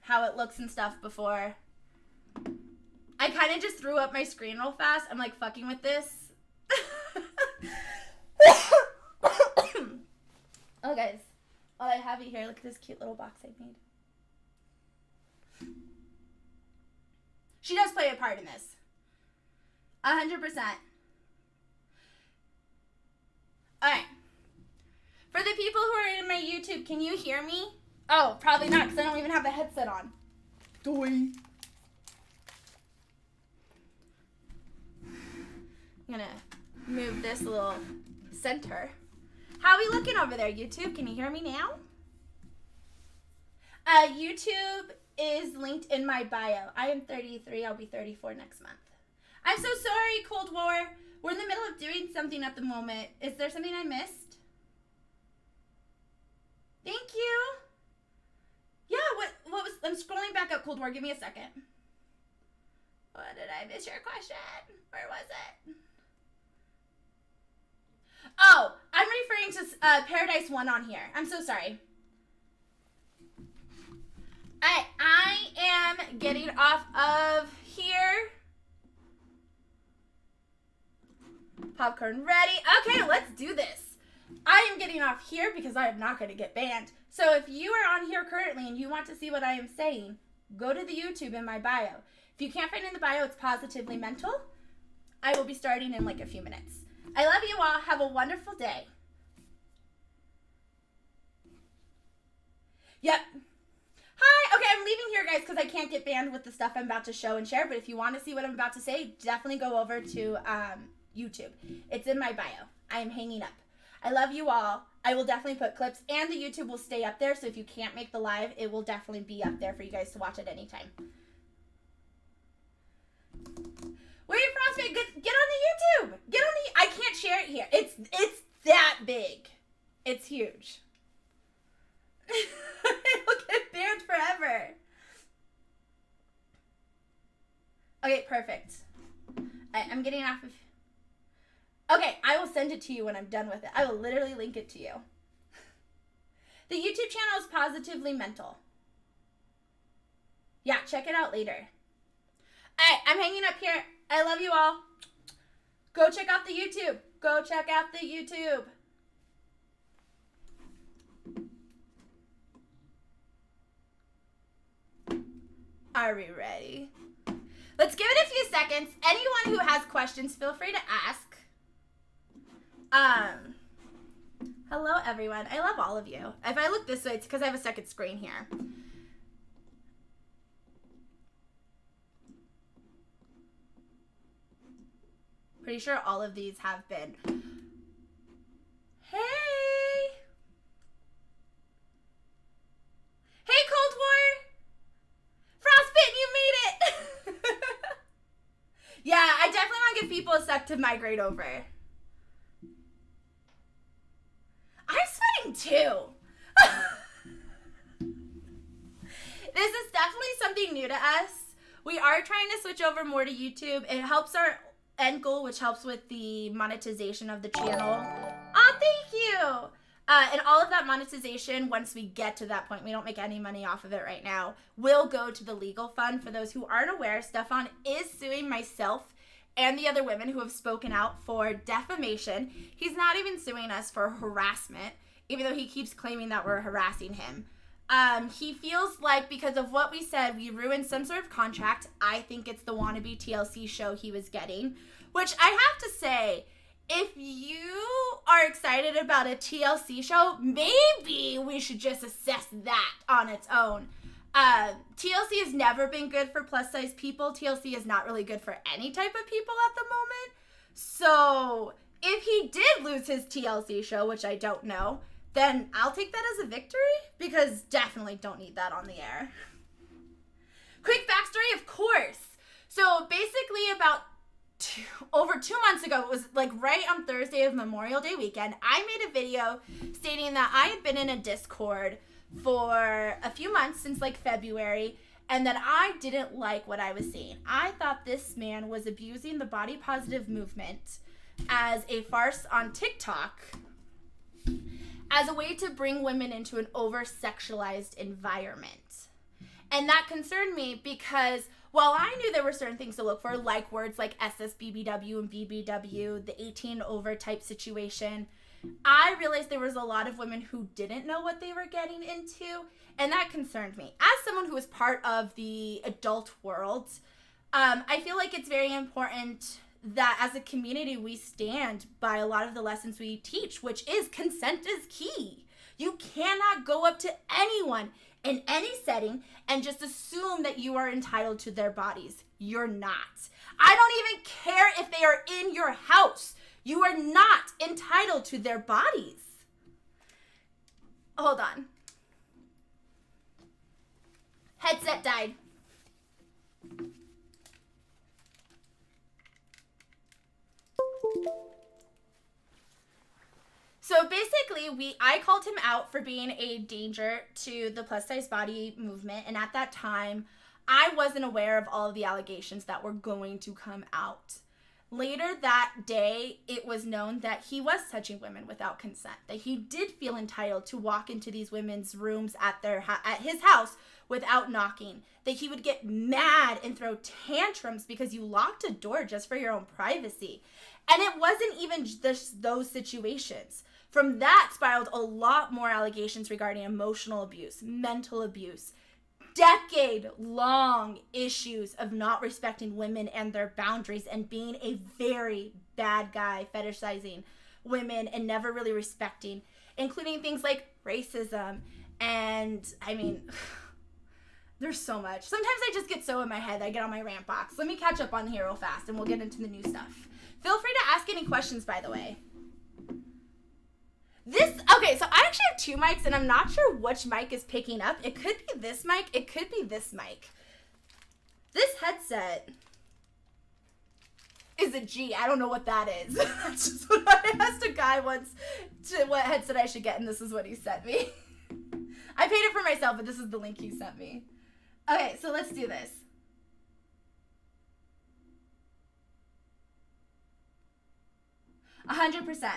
how it looks and stuff before. I kind of just threw up my screen real fast. I'm like fucking with this. Oh, guys. While I have you here, look at this cute little box I made. She does play a part in this. 100%. Alright. For the people who are in my YouTube, can you hear me? Oh, probably not, because I don't even have the headset on. Doy. I'm gonna move this little center. How are we looking over there, YouTube? Can you hear me now? YouTube is linked in my bio. I am 33. I'll be 34 next month. I'm so sorry, Cold War. We're in the middle of doing something at the moment. Is there something I missed? Thank you. Yeah, what was... I'm scrolling back up, Cold War. Give me a second. What did I miss your question? Where was it? Oh, I'm referring to PEARADISE1 on here. I'm so sorry. I am getting off of here. Popcorn ready. Okay, let's do this. I am getting off here because I am not going to get banned. So if you are on here currently and you want to see what I am saying, go to the YouTube in my bio. If you can't find it in the bio, it's Positively Mental. I will be starting in like a few minutes. I love you all. Have a wonderful day. Yep. Hi. Okay, I'm leaving here, guys, because I can't get banned with the stuff I'm about to show and share. But if you want to see what I'm about to say, definitely go over to YouTube. It's in my bio. I am hanging up. I love you all. I will definitely put clips, and the YouTube will stay up there. So if you can't make the live, it will definitely be up there for you guys to watch at any time. Where are you, Frostbite? Get on the YouTube. Get on the... I can't share it here. It's that big. It's huge. It'll get banned forever. Okay, perfect. I'm getting off of... Okay, I will send it to you when I'm done with it. I will literally link it to you. The YouTube channel is Positively Mental. Yeah, check it out later. Alright, I'm hanging up here. I love you all. Go check out the YouTube. Go check out the YouTube. Are we ready? Let's give it a few seconds. Anyone who has questions, feel free to ask. Hello everyone. I love all of you. If I look this way, it's because I have a second screen here. Pretty sure all of these have been. Hey! Hey, Cold War! Frostbitten, you made it! Yeah, I definitely want to give people a sec to migrate over. I'm sweating too. This is definitely something new to us. We are trying to switch over more to YouTube. It helps our end goal, which helps with the monetization of the channel. Oh, thank you. And all of that monetization, once we get to that point, we don't make any money off of it right now, will go to the legal fund. For those who aren't aware, Stefan is suing myself and the other women who have spoken out for defamation. He's not even suing us for harassment, even though he keeps claiming that we're harassing him. He feels like because of what we said, we ruined some sort of contract. I think it's the wannabe TLC show he was getting, which I have to say, if you are excited about a TLC show, maybe we should just assess that on its own. TLC has never been good for plus size people. TLC is not really good for any type of people at the moment. So if he did lose his TLC show, which I don't know, then I'll take that as a victory, because definitely don't need that on the air. Quick backstory, of course. So basically about over 2 months ago, it was like right on Thursday of Memorial Day weekend, I made a video stating that I had been in a Discord for a few months, since like February, and that I didn't like what I was seeing. I thought this man was abusing the body positive movement as a farce on TikTok, as a way to bring women into an over-sexualized environment. And that concerned me because while I knew there were certain things to look for, like words like SSBBW and BBW, the 18 over type situation, I realized there was a lot of women who didn't know what they were getting into, and that concerned me. As someone who is part of the adult world, I feel like it's very important that as a community we stand by a lot of the lessons we teach, which is consent is key. You cannot go up to anyone in any setting and just assume that you are entitled to their bodies. You're not. I don't even care if they are in your house. You are not entitled to their bodies. Hold on. Headset died. So basically, I called him out for being a danger to the plus size body movement. And at that time, I wasn't aware of all of the allegations that were going to come out. Later that day, it was known that he was touching women without consent, that he did feel entitled to walk into these women's rooms at his house without knocking, that he would get mad and throw tantrums because you locked a door just for your own privacy. And it wasn't even just those situations. From that spiraled a lot more allegations regarding emotional abuse, mental abuse, decade-long issues of not respecting women and their boundaries and being a very bad guy, fetishizing women and never really respecting, including things like racism. And I mean, there's so much. Sometimes I just get so in my head that I get on my rant box. Let me catch up on here real fast and we'll get into the new stuff. Feel free to ask any questions, by the way. Okay, so I actually have two mics, and I'm not sure which mic is picking up. It could be this mic. It could be this mic. This headset is a G. I don't know what that is. That's just what I asked a guy once what headset I should get, and this is what he sent me. I paid it for myself, but this is the link he sent me. Okay, so let's do this. %.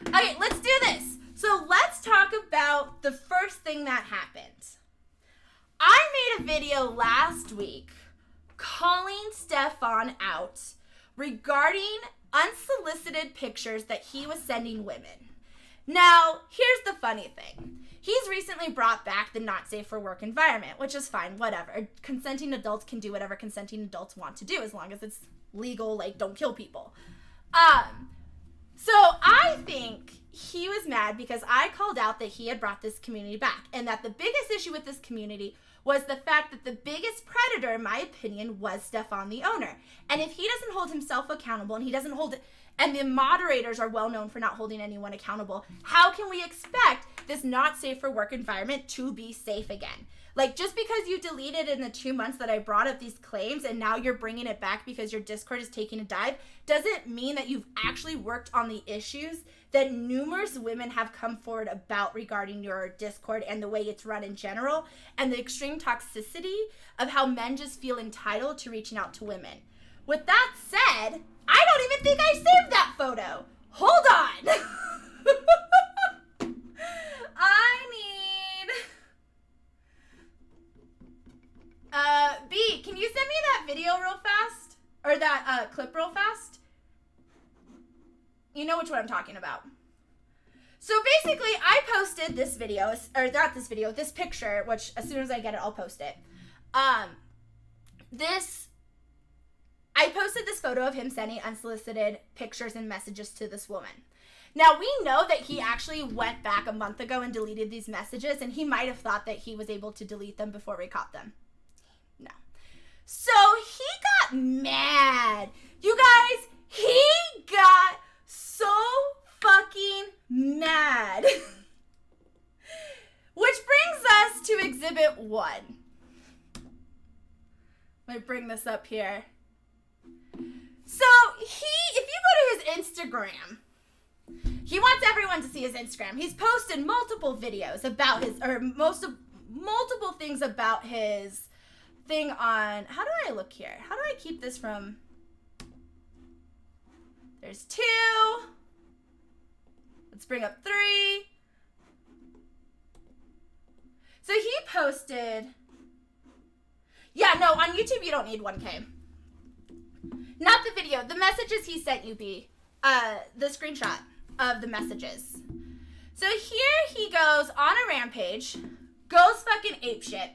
Okay, let's do this. So let's talk about the first thing that happened. I made a video last week calling Stefan out regarding unsolicited pictures that he was sending women. Now, here's the funny thing. He's recently brought back the not safe for work environment, which is fine, whatever. Consenting adults can do whatever consenting adults want to do as long as it's legal, like don't kill people. So I think he was mad because I called out that he had brought this community back and that the biggest issue with this community was the fact that the biggest predator, in my opinion, was Stefan, the owner. And if he doesn't hold himself accountable and he doesn't hold it, and the moderators are well known for not holding anyone accountable, how can we expect this not safe for work environment to be safe again? Like, just because you deleted in the 2 months that I brought up these claims and now you're bringing it back because your Discord is taking a dive, doesn't mean that you've actually worked on the issues that numerous women have come forward about regarding your Discord and the way it's run in general, and the extreme toxicity of how men just feel entitled to reaching out to women. With that said, I don't even think I saved that photo. Hold on. B, can you send me that video real fast? Or that clip real fast? You know which one I'm talking about. So basically, I posted this video, or not this video, this picture, which as soon as I get it, I'll post it. I posted this photo of him sending unsolicited pictures and messages to this woman. Now, we know that he actually went back a month ago and deleted these messages, and he might have thought that he was able to delete them before we caught them. No. So he got mad. You guys, he got so fucking mad. Which brings us to Exhibit 1. Let me bring this up here. So if you go to his Instagram, he wants everyone to see his Instagram. He's posted multiple videos about multiple things about his thing on, how do I look here? How do I keep this from, there's 2. Let's bring up 3. So he posted on YouTube, you don't need 1K. Not the video. The messages he sent you, B. The screenshot of the messages. So here he goes on a rampage, goes fucking apeshit,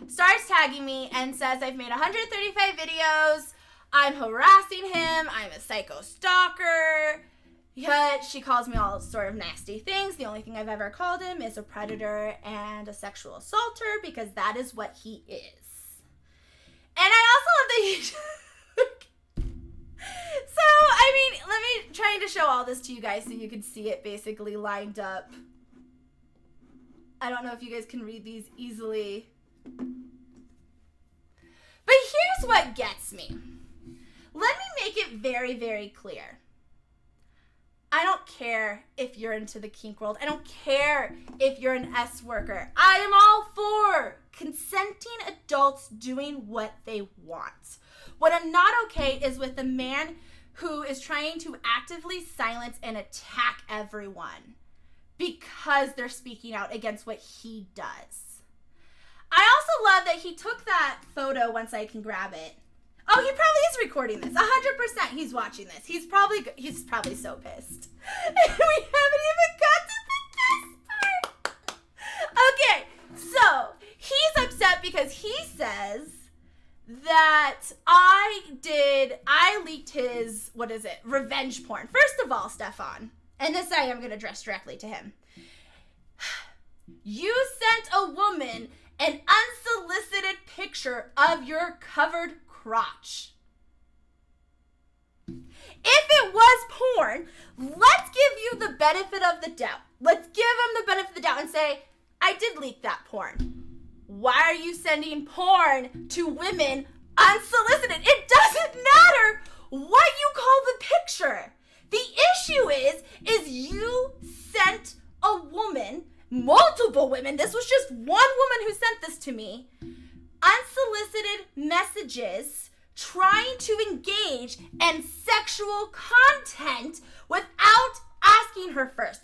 starts tagging me and says I've made 135 videos, I'm harassing him, I'm a psycho stalker. Yet she calls me all sort of nasty things. The only thing I've ever called him is a predator and a sexual assaulter because that is what he is. And I also love that he... So, I mean, let me trying to show all this to you guys so you can see it basically lined up. I don't know if you guys can read these easily. But here's what gets me. Let me make it very, very clear. I don't care if you're into the kink world. I don't care if you're an S worker. I am all for consenting adults doing what they want. What I'm not okay is with a man who is trying to actively silence and attack everyone because they're speaking out against what he does. I also love that he took that photo once I can grab it. Oh, he probably is recording this. 100% he's watching this. He's probably so pissed. We haven't even got to the best part. Okay, so he's upset because he says that I leaked his, revenge porn. First of all, Stefan, and this I am going to address directly to him. You sent a woman an unsolicited picture of your covered crotch. If it was porn, let's give you the benefit of the doubt. Let's give him the benefit of the doubt and say, I did leak that porn. Why are you sending porn to women unsolicited? It doesn't matter what you call the picture. The issue is you sent a woman, multiple women, this was just one woman who sent this to me, unsolicited messages trying to engage in sexual content without asking her first.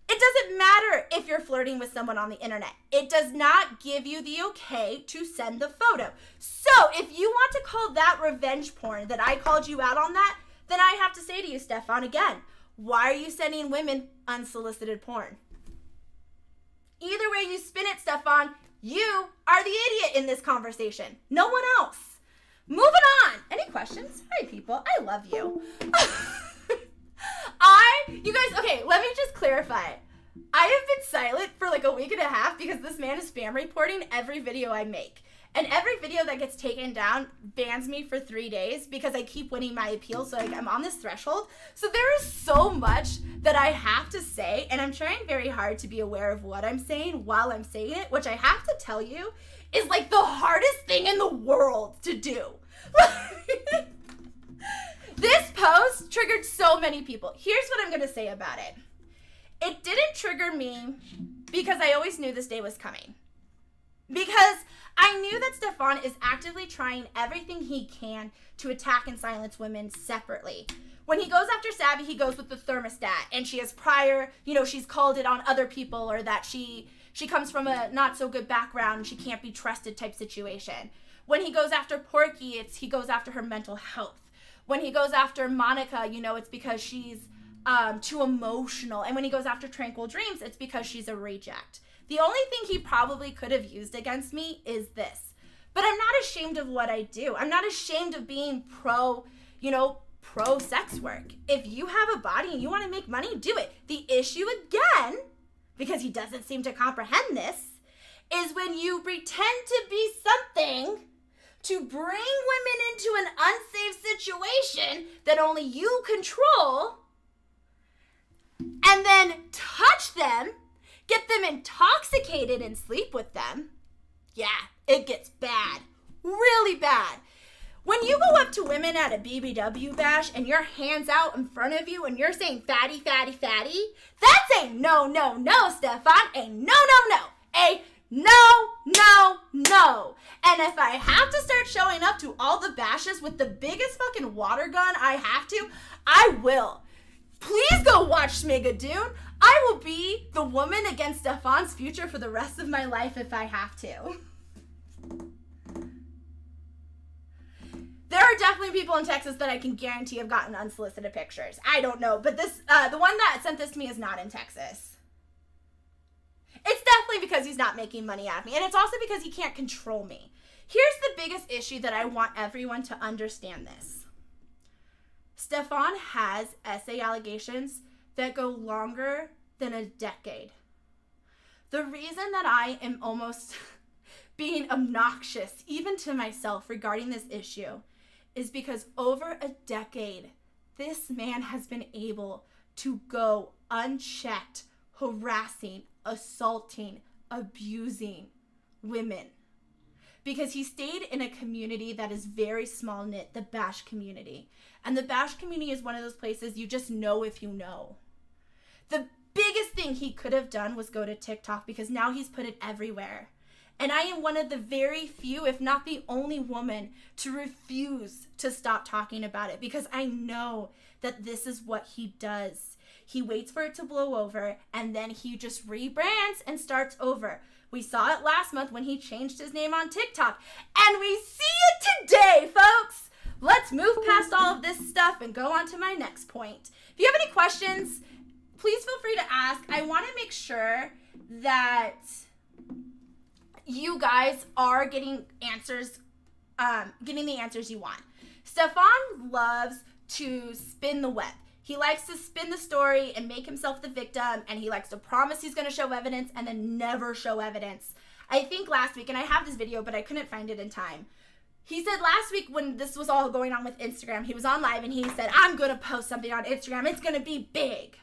It doesn't matter if you're flirting with someone on the internet. It does not give you the okay to send the photo. So if you want to call that revenge porn, that I called you out on that, then I have to say to you, Stefan, again, why are you sending women unsolicited porn? Either way you spin it, Stefan, you are the idiot in this conversation. No one else. Moving on. Any questions? Hi, people. I love you. You guys, okay, let me just clarify. I have been silent for like a week and a half because this man is spam reporting every video I make. And every video that gets taken down bans me for 3 days because I keep winning my appeal. So like I'm on this threshold. So there is so much that I have to say, and I'm trying very hard to be aware of what I'm saying while I'm saying it, which I have to tell you is like the hardest thing in the world to do. This post triggered so many people. Here's what I'm going to say about it. It didn't trigger me because I always knew this day was coming. Because I knew that Stefan is actively trying everything he can to attack and silence women separately. When he goes after Savvy, he goes with the thermostat, and she has prior, she's called it on other people, or that she comes from a not so good background and she can't be trusted type situation. When he goes after Porky, he goes after her mental health. When he goes after Monica, it's because she's too emotional. And when he goes after Tranquil Dreams, it's because she's a reject. The only thing he probably could have used against me is this. But I'm not ashamed of what I do. I'm not ashamed of being pro sex work. If you have a body and you want to make money, do it. The issue again, because he doesn't seem to comprehend this, is when you pretend to be something to bring women into an unsafe situation that only you control, and then touch them, get them intoxicated and sleep with them. Yeah, it gets bad. Really bad. When you go up to women at a BBW bash and your hand's out in front of you and you're saying fatty, fatty, fatty, that's a no, no, no, Stefan. A no, no, no. A no, no, no. And if I have to start showing up to all the bashes with the biggest fucking water gun I have to, I will. Please go watch Smigadoon. I will be the woman against Stefan's future for the rest of my life if I have to. people in Texas that I can guarantee have gotten unsolicited pictures. I don't know, but this, the one that sent this to me is not in Texas. It's definitely because he's not making money out of me, and it's also because he can't control me. Here's the biggest issue that I want everyone to understand this. Stefan has essay allegations that go longer than a decade. The reason that I am almost being obnoxious, even to myself, regarding this issue is because over a decade, this man has been able to go unchecked, harassing, assaulting, abusing women. Because he stayed in a community that is very small knit, the Bash community. And the Bash community is one of those places you just know if you know. The biggest thing he could have done was go to TikTok, because now he's put it everywhere. And I am one of the very few, if not the only woman, to refuse to stop talking about it, because I know that this is what he does. He waits for it to blow over, and then he just rebrands and starts over. We saw it last month when he changed his name on TikTok, and we see it today, folks. Let's move past all of this stuff and go on to my next point. If you have any questions, please feel free to ask. I want to make sure that you guys are getting answers, getting the answers you want. Stefan loves to spin the web. He likes to spin the story and make himself the victim, and he likes to promise he's going to show evidence and then never show evidence. I think last week, and I have this video, but I couldn't find it in time. He said last week when this was all going on with Instagram, he was on live and he said, I'm going to post something on Instagram. It's going to be big.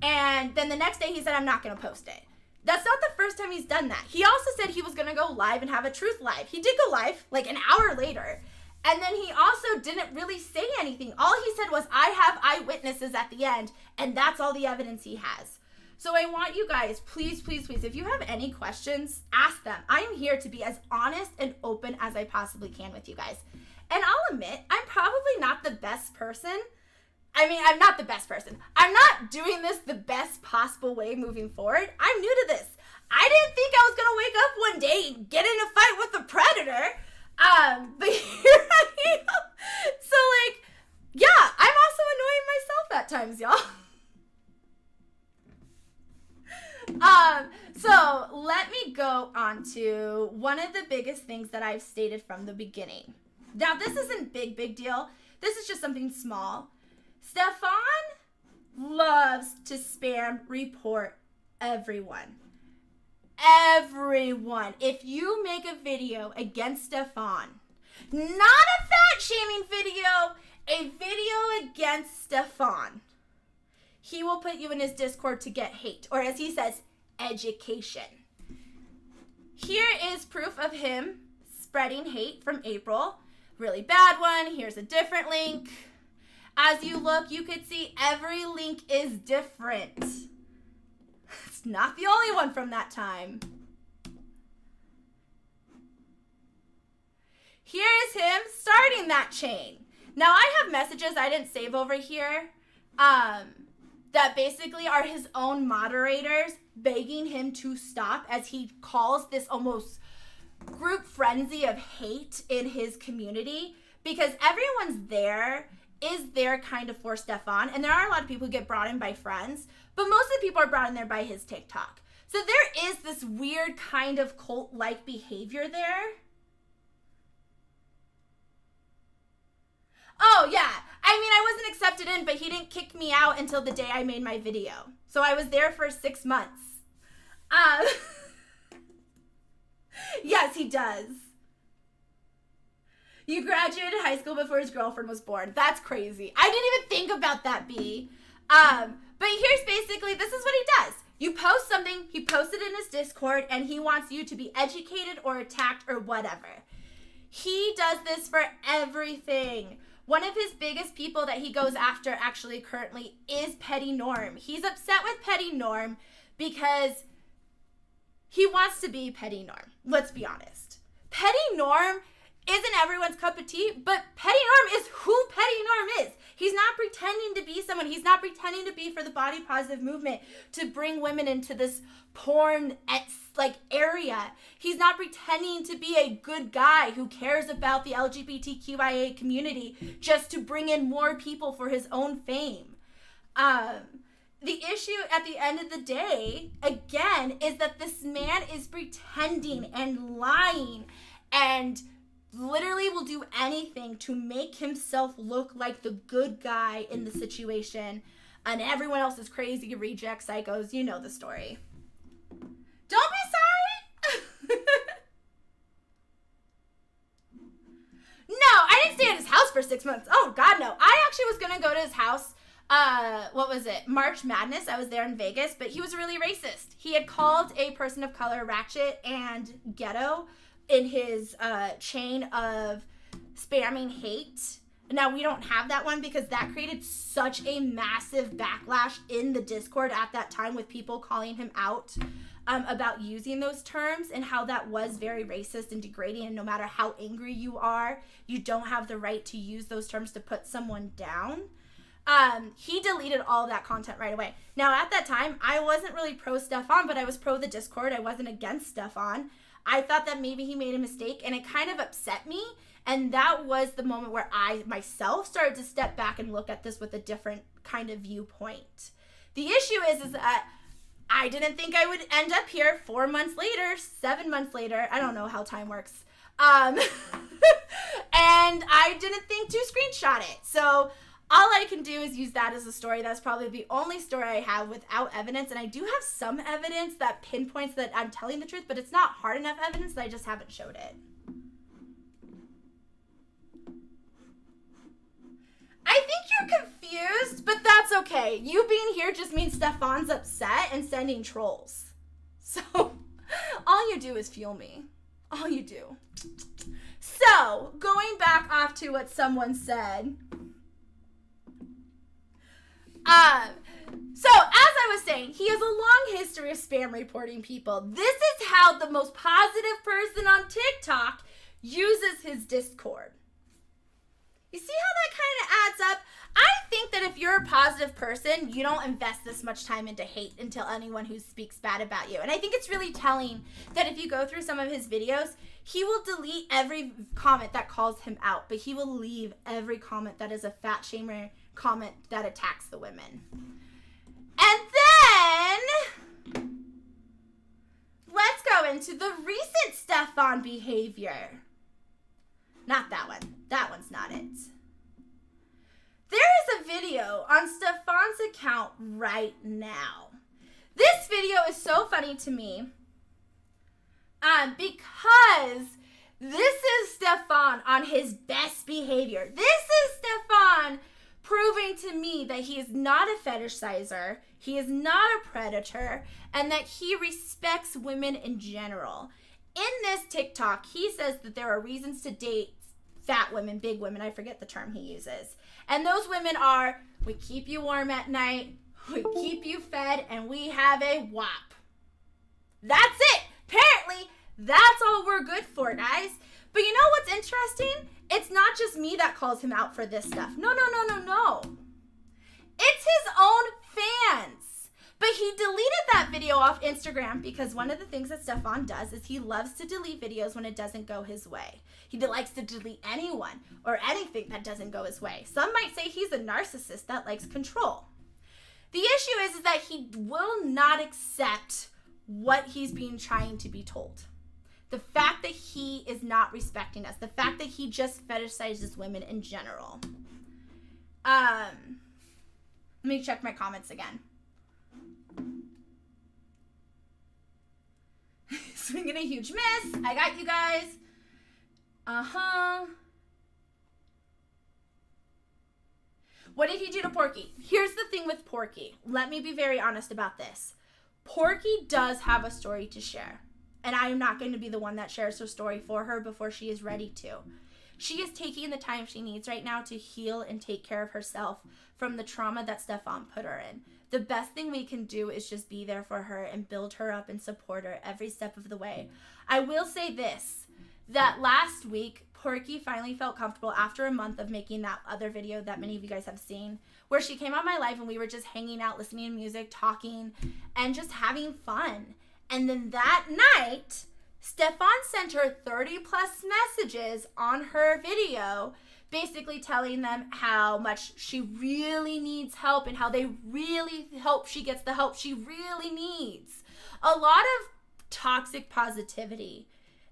And then the next day he said, I'm not going to post it. That's not the first time he's done that. He also said he was going to go live and have a truth live. He did go live like an hour later. And then he also didn't really say anything. All he said was, I have eyewitnesses at the end, and that's all the evidence he has. So I want you guys, please, please, please, if you have any questions, ask them. I am here to be as honest and open as I possibly can with you guys. And I'll admit, I'm probably not the best person. I mean, I'm not the best person. I'm not doing this the best possible way moving forward. I'm new to this. I didn't think I was going to wake up one day and get in a fight with a predator. But here I am. So, like, yeah, I'm also annoying myself at times, y'all. So let me go on to one of the biggest things that I've stated from the beginning. Now, this isn't big deal. This is just something small. Stefan loves to spam report everyone. Everyone. If you make a video against Stefan, not a fat shaming video, a video against Stefan, he will put you in his Discord to get hate, or as he says, education. Here is proof of him spreading hate from April. Really bad one. Here's a different link. As you look, you could see every link is different. It's not the only one from that time. Here is him starting that chain. Now, I have messages I didn't save over here that basically are his own moderators begging him to stop, as he calls this almost group frenzy of hate in his community, because everyone's there is there kind of for Stefan, and there are a lot of people who get brought in by friends, but most of the people are brought in there by his TikTok. So there is this weird kind of cult-like behavior there. Oh, yeah. I mean, I wasn't accepted in, but he didn't kick me out until the day I made my video. So I was there for 6 months. Yes, he does. You graduated high school before his girlfriend was born. That's crazy. I didn't even think about that, B. But here's basically, this is what he does. You post something, he posts it in his Discord, and he wants you to be educated or attacked or whatever. He does this for everything. One of his biggest people that he goes after actually currently is Petty Norm. He's upset with Petty Norm because he wants to be Petty Norm. Let's be honest. Petty Norm isn't everyone's cup of tea, but Petty Norm is who Petty Norm is. He's not pretending to be someone. He's not pretending to be for the body positive movement to bring women into this porn area. He's not pretending to be a good guy who cares about the LGBTQIA community just to bring in more people for his own fame. The issue at the end of the day, again, is that this man is pretending and lying and literally will do anything to make himself look like the good guy in the situation, and everyone else is crazy, reject, psychos. You know the story. Don't be sorry. No, I didn't stay at his house for 6 months. Oh, God, no. I actually was going to go to his house. What was it? March Madness. I was there in Vegas, but he was really racist. He had called a person of color ratchet and ghetto in his chain of spamming hate. Now, we don't have that one because that created such a massive backlash in the Discord at that time with people calling him out about using those terms and how that was very racist and degrading. And no matter how angry you are, you don't have the right to use those terms to put someone down. He deleted all that content right away. Now, at that time, I wasn't really pro Stefan, but I was pro the Discord. I wasn't against Stefan. I thought that maybe he made a mistake, and it kind of upset me. And that was the moment where I myself started to step back and look at this with a different kind of viewpoint. The issue is that I didn't think I would end up here 4 months later, 7 months later. I don't know how time works. And I didn't think to screenshot it. So all I can do is use that as a story. That's probably the only story I have without evidence. And I do have some evidence that pinpoints that I'm telling the truth, but it's not hard enough evidence that I just haven't showed it. I think you're confused, but that's okay. You being here just means Stefan's upset and sending trolls. So all you do is fuel me. All you do. So going back off to what someone said. So, as I was saying, he has a long history of spam reporting people. This is how the most positive person on TikTok uses his Discord. You see how that kind of adds up? I think that if you're a positive person, you don't invest this much time into hate until anyone who speaks bad about you. And I think it's really telling that if you go through some of his videos, he will delete every comment that calls him out, but he will leave every comment that is a fat shamer comment that attacks the women. And then let's go into the recent Stefan behavior. Not that one. That one's not it. There is a video on Stefan's account right now. This video is so funny to me because this is Stefan on his best behavior. This is Stefan proving to me that he is not a fetishizer, he is not a predator, and that he respects women in general. In this TikTok, he says that there are reasons to date fat women, big women, I forget the term he uses. And those women are, we keep you warm at night, we keep you fed, and we have a WAP. That's it. Apparently, that's all we're good for, guys. But you know what's interesting? It's not just me that calls him out for this stuff. No. It's his own fans. But he deleted that video off Instagram because one of the things that Stefan does is he loves to delete videos when it doesn't go his way. He likes to delete anyone or anything that doesn't go his way. Some might say he's a narcissist that likes control. The issue is that he will not accept what he's being trying to be told. The fact that he is not respecting us. The fact that he just fetishizes women in general. Let me check my comments again. Swinging a huge miss. I got you guys. What did he do to Porky? Here's the thing with Porky. Let me be very honest about this. Porky does have a story to share. And I am not going to be the one that shares her story for her before she is ready to. She is taking the time she needs right now to heal and take care of herself from the trauma that Stefan put her in. The best thing we can do is just be there for her and build her up and support her every step of the way. I will say this, that last week, Porky finally felt comfortable after a month of making that other video that many of you guys have seen, where she came on my live and we were just hanging out, listening to music, talking, and just having fun. And then that night, Stefan sent her 30 plus messages on her video, basically telling them how much she really needs help and how they really hope she gets the help she really needs. A lot of toxic positivity.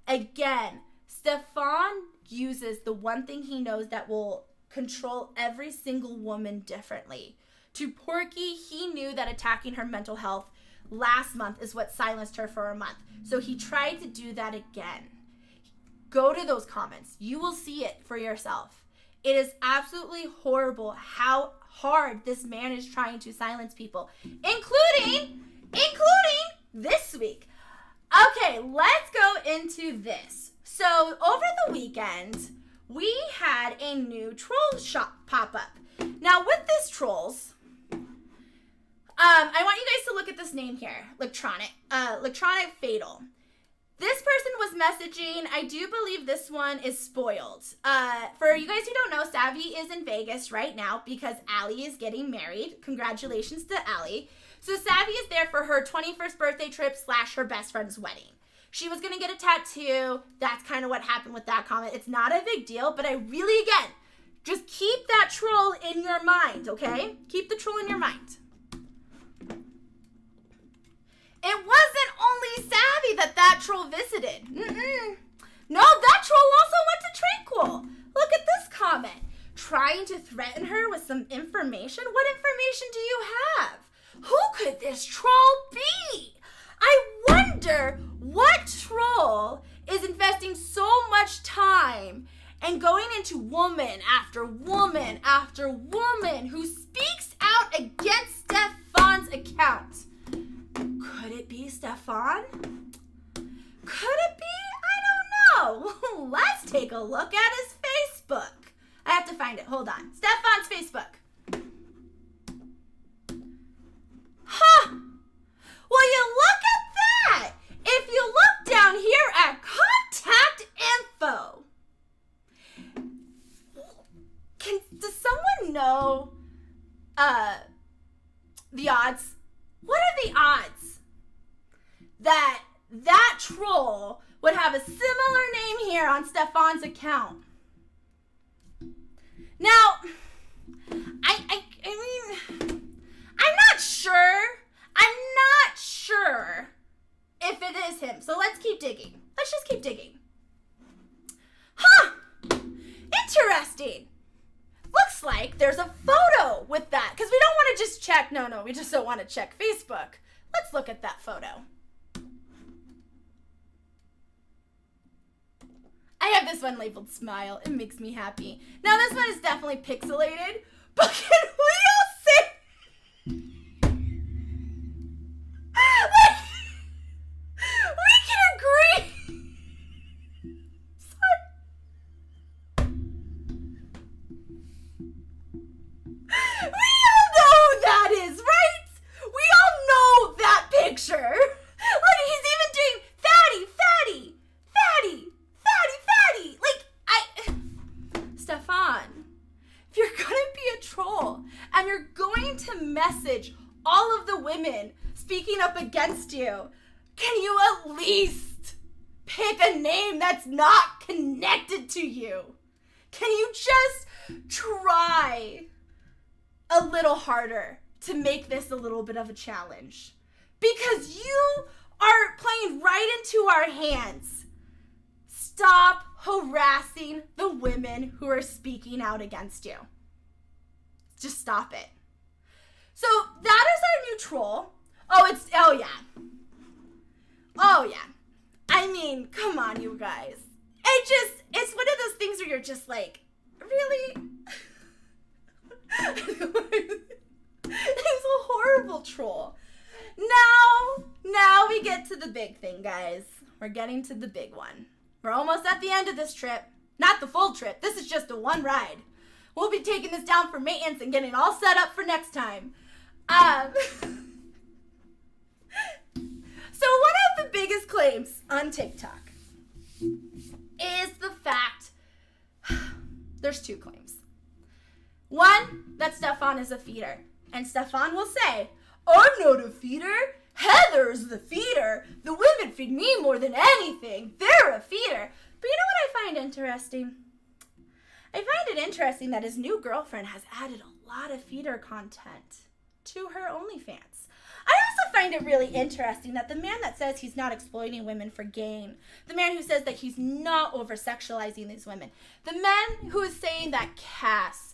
Again, Stefan uses the one thing he knows that will control every single woman differently. To Porky, he knew that attacking her mental health last month is what silenced her for a month. So he tried to do that again. Go to those comments. You will see it for yourself. It is absolutely horrible how hard this man is trying to silence people, including this week. Okay, let's go into this. So over the weekend, we had a new troll shop pop up. Now with this trolls, I want you guys to look at this name here, Electronic Fatal. This person was messaging, I do believe this one is spoiled. For you guys who don't know, Savvy is in Vegas right now because Allie is getting married. Congratulations to Allie. So Savvy is there for her 21st birthday trip / her best friend's wedding. She was going to get a tattoo. That's kind of what happened with that comment. It's not a big deal, but I really, again, just keep that troll in your mind, okay? Keep the troll in your mind. It wasn't only Savvy that troll visited. No, that troll also went to Tranquil. Look at this comment. Trying to threaten her with some information? What information do you have? Who could this troll be? I wonder what troll is investing so much time and going into woman after woman after woman who speaks out against Stefan's account. Could it be Stefan? Could it be? I don't know. Let's take a look at his Facebook. I have to find it. Hold on. Stefan's Facebook. Huh. Well, you look at that. If you look down here at contact info, does someone know the odds? What are the odds that that troll would have a similar name here on Stefan's account? Now, I mean, I'm not sure if it is him. So let's keep digging. Let's just keep digging. Huh. Interesting. Looks like there's a photo with that. Because we don't want to just check. No, we just don't want to check Facebook. Let's look at that photo. I have this one labeled smile. It makes me happy. Now this one is definitely pixelated. But can we all say... Like, we can agree. Sorry. We all know who that is, right? We all know that picture. Look, he's even doing fatty. Like, Stefan, if you're gonna be a troll and you're going to message all of the women speaking up against you, can you at least pick a name that's not connected to you? Can you just try a little harder to make this a little bit of a challenge? Because you are playing right into our hands. Stop harassing the women who are speaking out against you. Just stop it. So that is our new troll. Oh yeah. I mean, come on, you guys. It's one of those things where you're just like, really? He's a horrible troll. Now we get to the big thing, guys. We're getting to the big one. We're almost at the end of this trip. Not the full trip. This is just a one ride. We'll be taking this down for maintenance and getting all set up for next time. So one of the biggest claims on TikTok is the fact There's two claims. One, that Stefan is a feeder. And Stefan will say, I'm not a feeder. Heather's the feeder. The women feed me more than anything. They're a feeder. But you know what I find interesting? I find it interesting that his new girlfriend has added a lot of feeder content to her OnlyFans. I also find it really interesting that the man that says he's not exploiting women for gain, the man who says that he's not over-sexualizing these women, the man who is saying that Cass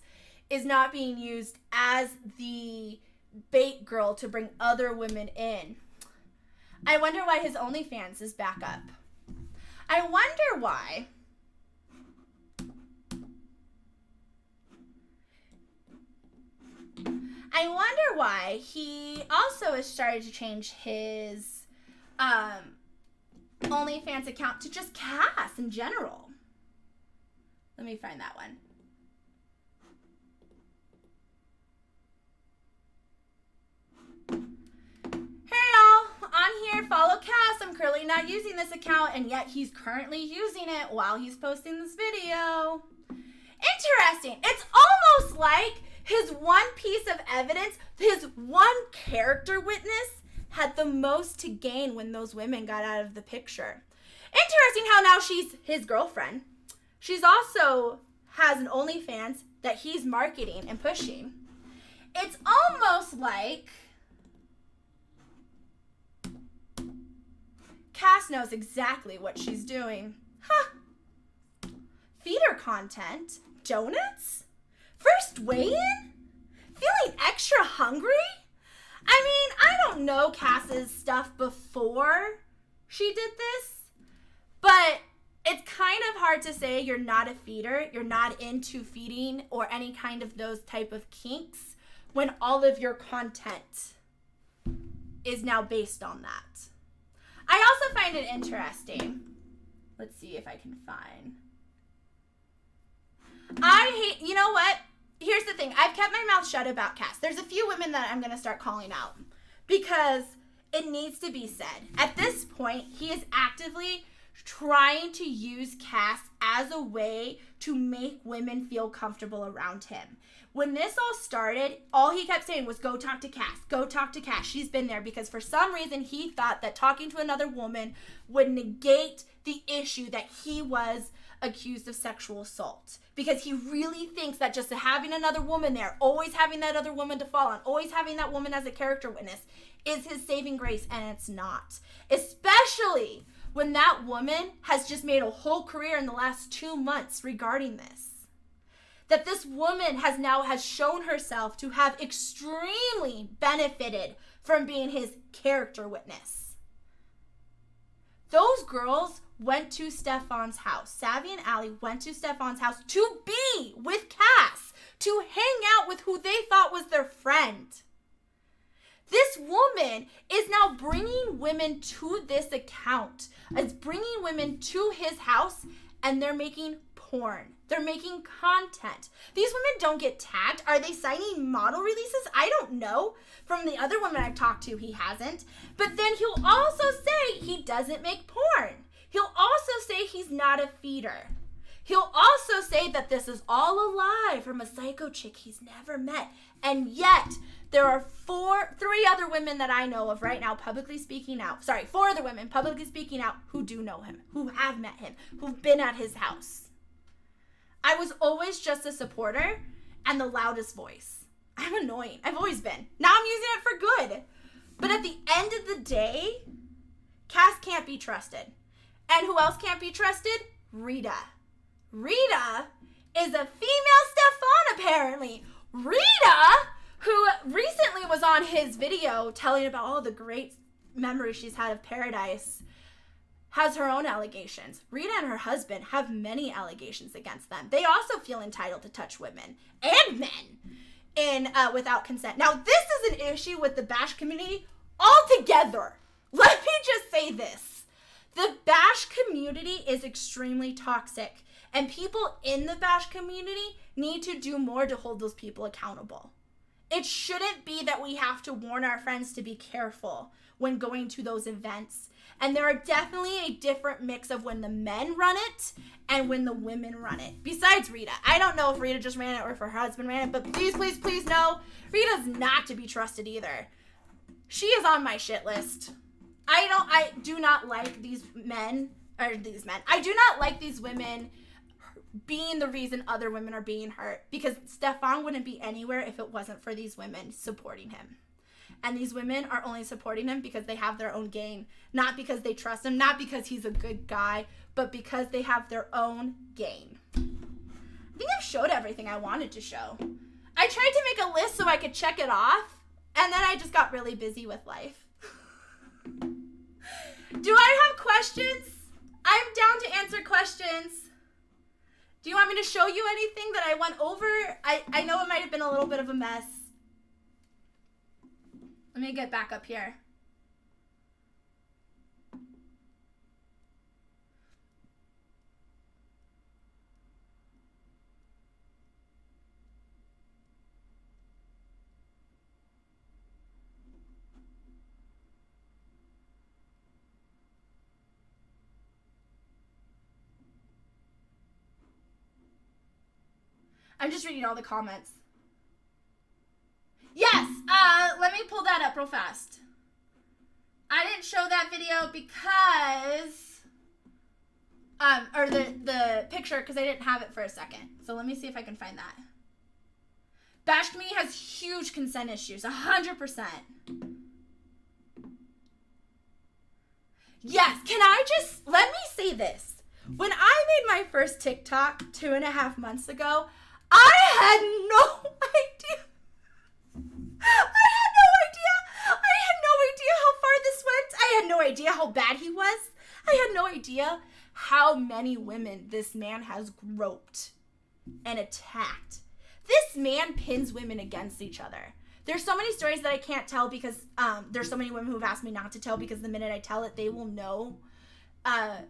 is not being used as the bait girl to bring other women in. I wonder why his OnlyFans is back up. I wonder why he also has started to change his OnlyFans account to just Cass in general. Let me find that one. On here, follow Cass. I'm currently not using this account, and yet he's currently using it while he's posting this video. Interesting. It's almost like his one piece of evidence, his one character witness, had the most to gain when those women got out of the picture. Interesting how now she's his girlfriend. She's also has an OnlyFans that he's marketing and pushing. It's almost like Cass knows exactly what she's doing. Huh. Feeder content? Donuts? First weigh-in? Feeling extra hungry? I mean, I don't know Cass's stuff before she did this, but it's kind of hard to say you're not a feeder, you're not into feeding or any kind of those type of kinks when all of your content is now based on that. I also find it interesting. Let's see if I can find. You know what? Here's the thing. I've kept my mouth shut about Cass. There's a few women that I'm going to start calling out because it needs to be said. At this point, he is actively trying to use Cass as a way to make women feel comfortable around him. When this all started, all he kept saying was, go talk to Cass, go talk to Cass. She's been there because for some reason he thought that talking to another woman would negate the issue that he was accused of sexual assault. Because he really thinks that just having another woman there, always having that other woman to fall on, always having that woman as a character witness is his saving grace, and it's not. Especially when that woman has just made a whole career in the last 2 months regarding this. That this woman has shown herself to have extremely benefited from being his character witness. Those girls went to Stefan's house. Savvy and Allie went to Stefan's house to be with Cass, to hang out with who they thought was their friend. This woman is now bringing women to this account, is bringing women to his house, and they're making porn. They're making content. These women don't get tagged. Are they signing model releases? I don't know. From the other women I've talked to, he hasn't. But then he'll also say he doesn't make porn. He'll also say he's not a feeder. He'll also say that this is all a lie from a psycho chick he's never met. And yet, there are 3 other women that I know of right now publicly speaking out. 4 other women publicly speaking out who do know him, who have met him, who've been at his house. I was always just a supporter and the loudest voice. I'm annoying. I've always been. Now I'm using it for good. But at the end of the day, Cass can't be trusted. And who else can't be trusted? Rita. Rita is a female Stefan, apparently. Rita, who recently was on his video telling about all the great memories she's had of Paradise, has her own allegations. Rita and her husband have many allegations against them. They also feel entitled to touch women and men without consent. Now, this is an issue with the Bash community altogether. Let me just say this. The Bash community is extremely toxic, and people in the Bash community need to do more to hold those people accountable. It shouldn't be that we have to warn our friends to be careful when going to those events And there are definitely a different mix of when the men run it and when the women run it. Besides Rita. I don't know if Rita just ran it or if her husband ran it, but please, please, please know, Rita's not to be trusted either. She is on my shit list. I do not like these men. I do not like these women being the reason other women are being hurt, because Stefan wouldn't be anywhere if it wasn't for these women supporting him. And these women are only supporting him because they have their own gain, not because they trust him, not because he's a good guy, but because they have their own gain. I think I've showed everything I wanted to show. I tried to make a list so I could check it off, and then I just got really busy with life. Do I have questions? I'm down to answer questions. Do you want me to show you anything that I went over? I know it might have been a little bit of a mess. Let me get back up here. I'm just reading all the comments. Yes, let me pull that up real fast. I didn't show that video because, or the picture, because I didn't have it for a second. So let me see if I can find that. Bashed Me has huge consent issues, 100%. Yes, can I just, let me say this. When I made my first TikTok 2.5 months ago, I had no idea. I had no idea how far this went. I had no idea how bad he was. I had no idea how many women this man has groped and attacked. This man pins women against each other. There's so many stories that I can't tell because there's so many women who've asked me not to tell, because the minute I tell it, they will know.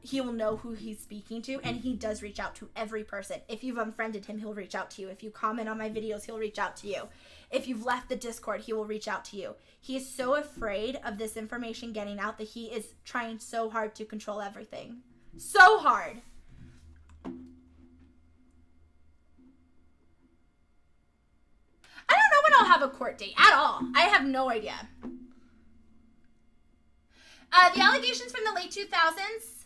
He will know who he's speaking to, and he does reach out to every person. If you've unfriended him, he'll reach out to you. If you comment on my videos, he'll reach out to you. If you've left the Discord, he will reach out to you. He is so afraid of this information getting out that he is trying so hard to control everything. So hard. I don't know when I'll have a court date at all. I have no idea. The allegations from the late 2000s.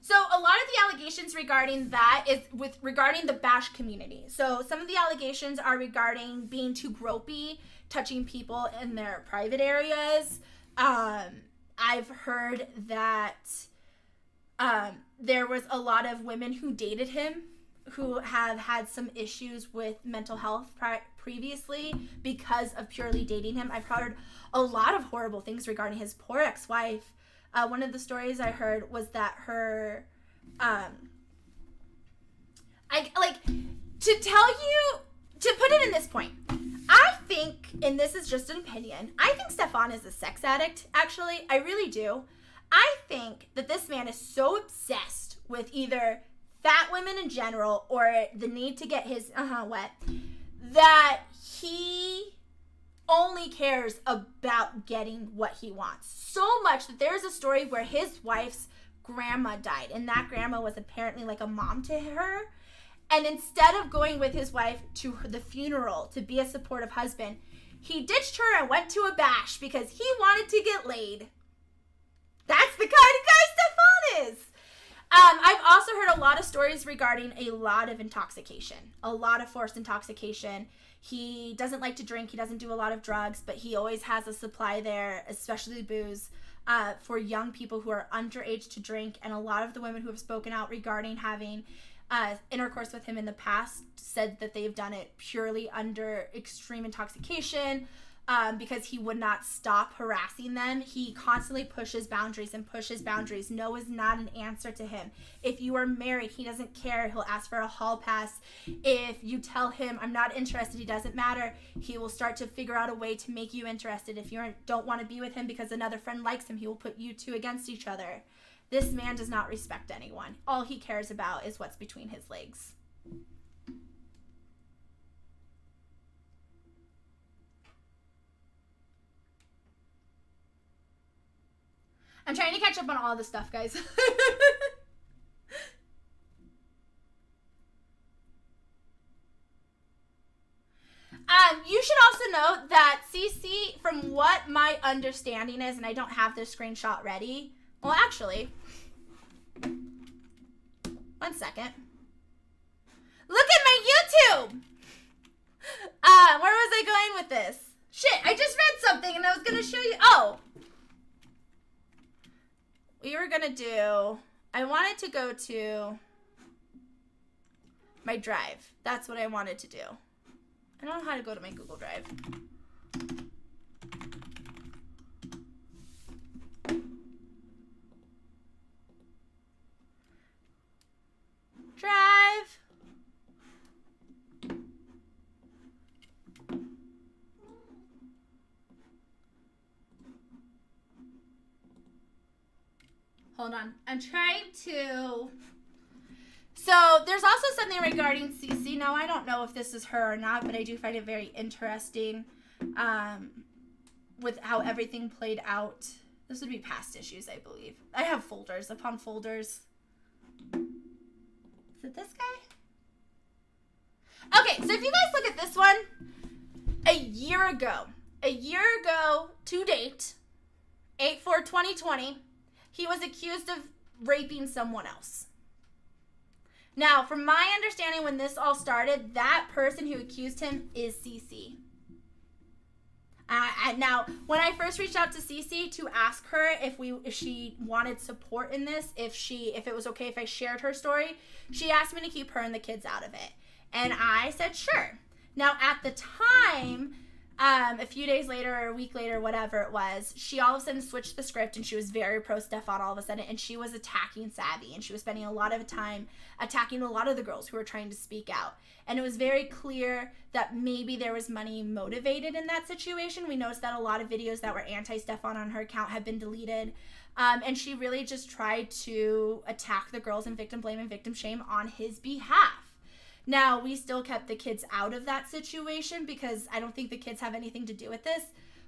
So a lot of the allegations regarding that is regarding the bash community. So some of the allegations are regarding being too gropey, touching people in their private areas. I've heard that there was a lot of women who dated him who have had some issues with mental health previously because of purely dating him. I've heard a lot of horrible things regarding his poor ex-wife. One of the stories I heard was that her, to put it in this point, I think, and this is just an opinion, I think Stefan is a sex addict, actually. I really do. I think that this man is so obsessed with either fat women in general or the need to get his wet that he only cares about getting what he wants. So much that there's a story where his wife's grandma died, and that grandma was apparently like a mom to her. And instead of going with his wife to the funeral to be a supportive husband, he ditched her and went to a bash because he wanted to get laid. That's the kind of guy Stefan is. I've also heard a lot of stories regarding a lot of intoxication, a lot of forced intoxication. He doesn't like to drink. He doesn't do a lot of drugs, but he always has a supply there, especially booze, for young people who are underage to drink. And a lot of the women who have spoken out regarding having intercourse with him in the past said that they've done it purely under extreme intoxication, because he would not stop harassing them. He constantly pushes boundaries and pushes boundaries. No is not an answer to him. If you are married, he doesn't care. He'll ask for a hall pass. If you tell him, I'm not interested, he doesn't matter, he will start to figure out a way to make you interested. If you don't want to be with him because another friend likes him, he will put you two against each other. This man does not respect anyone. All he cares about is what's between his legs. I'm trying to catch up on all this stuff, guys. You should also know that CC, from what my understanding is, and I don't have this screenshot ready. Well, actually, 1 second. Look at my YouTube! Where was I going with this? Shit, I just read something and I was going to show you. Oh! We were going to do... I wanted to go to my drive. That's what I wanted to do. I don't know how to go to my Google Drive. Drive. Hold on. I'm trying to... So there's also something regarding Cece. Now, I don't know if this is her or not, but I do find it very interesting with how everything played out. This would be past issues, I believe. I have folders upon folders. Is it this guy? Okay, so if you guys look at this one, a year ago to date, 8/4/2020, he was accused of raping someone else. Now, from my understanding, when this all started, that person who accused him is Cece. Now, when I first reached out to Cece to ask her if she wanted support in this, if it was okay if I shared her story, she asked me to keep her and the kids out of it. And I said, sure. Now, at the time, a few days later or a week later, whatever it was, she all of a sudden switched the script and she was very pro-Stefan all of a sudden, and she was attacking Savvy, and she was spending a lot of time attacking a lot of the girls who were trying to speak out. And it was very clear that maybe there was money motivated in that situation. We noticed that a lot of videos that were anti-Stefan on her account have been deleted. And she really just tried to attack the girls and victim blame and victim shame on his behalf. Now, we still kept the kids out of that situation because I don't think the kids have anything to do with this.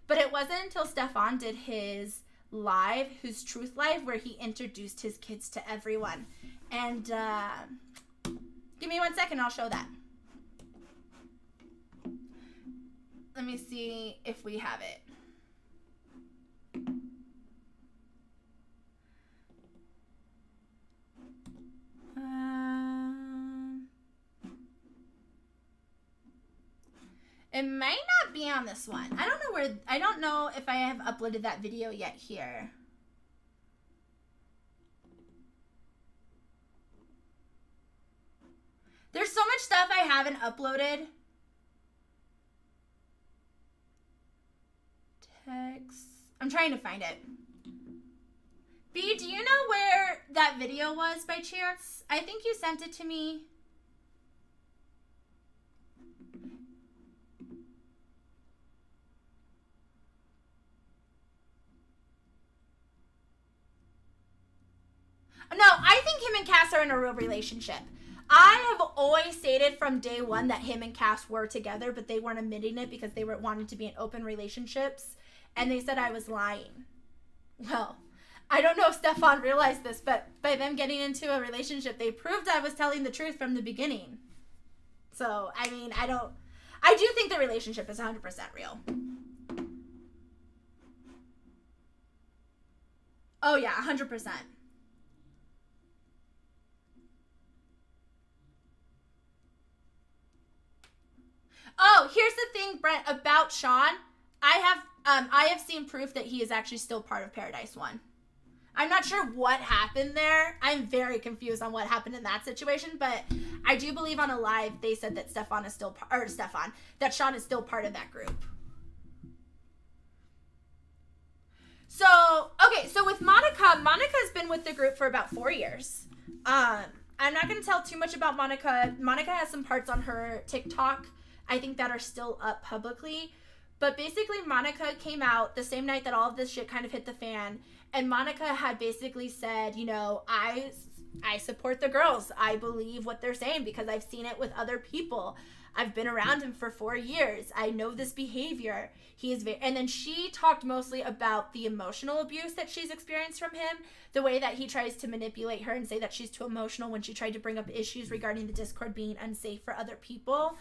But it wasn't until Stefan did his live, his truth live, where he introduced his kids to everyone. And give me 1 second, I'll show that. Let me see if we have it. It might not be on this one. I don't know if I have uploaded that video yet here. There's so much stuff I haven't uploaded. Text. I'm trying to find it. B, do you know where that video was by chance? I think you sent it to me. No, I think him and Cass are in a real relationship. I have always stated from day one that him and Cass were together, but they weren't admitting it because they were wanting to be in open relationships, and they said I was lying. Well, I don't know if Stefan realized this, but by them getting into a relationship, they proved I was telling the truth from the beginning. So, I mean, I do think the relationship is 100% real. Oh yeah, 100%. Oh, here's the thing, Brent, about Sean. I have seen proof that he is actually still part of Paradise1. I'm not sure what happened there. I'm very confused on what happened in that situation, but I do believe on a live they said that Sean is still part of that group. So, okay, so with Monica's been with the group for about 4 years. I'm not going to tell too much about Monica. Monica has some parts on her TikTok, I think, that are still up publicly. But basically, Monica came out the same night that all of this shit kind of hit the fan. And Monica had basically said, you know, I I support the girls. I believe what they're saying because I've seen it with other people. I've been around him for 4 years. I know this behavior. He is very, and then she talked mostly about the emotional abuse that she's experienced from him, the way that he tries to manipulate her and say that she's too emotional when she tried to bring up issues regarding the Discord being unsafe for other people.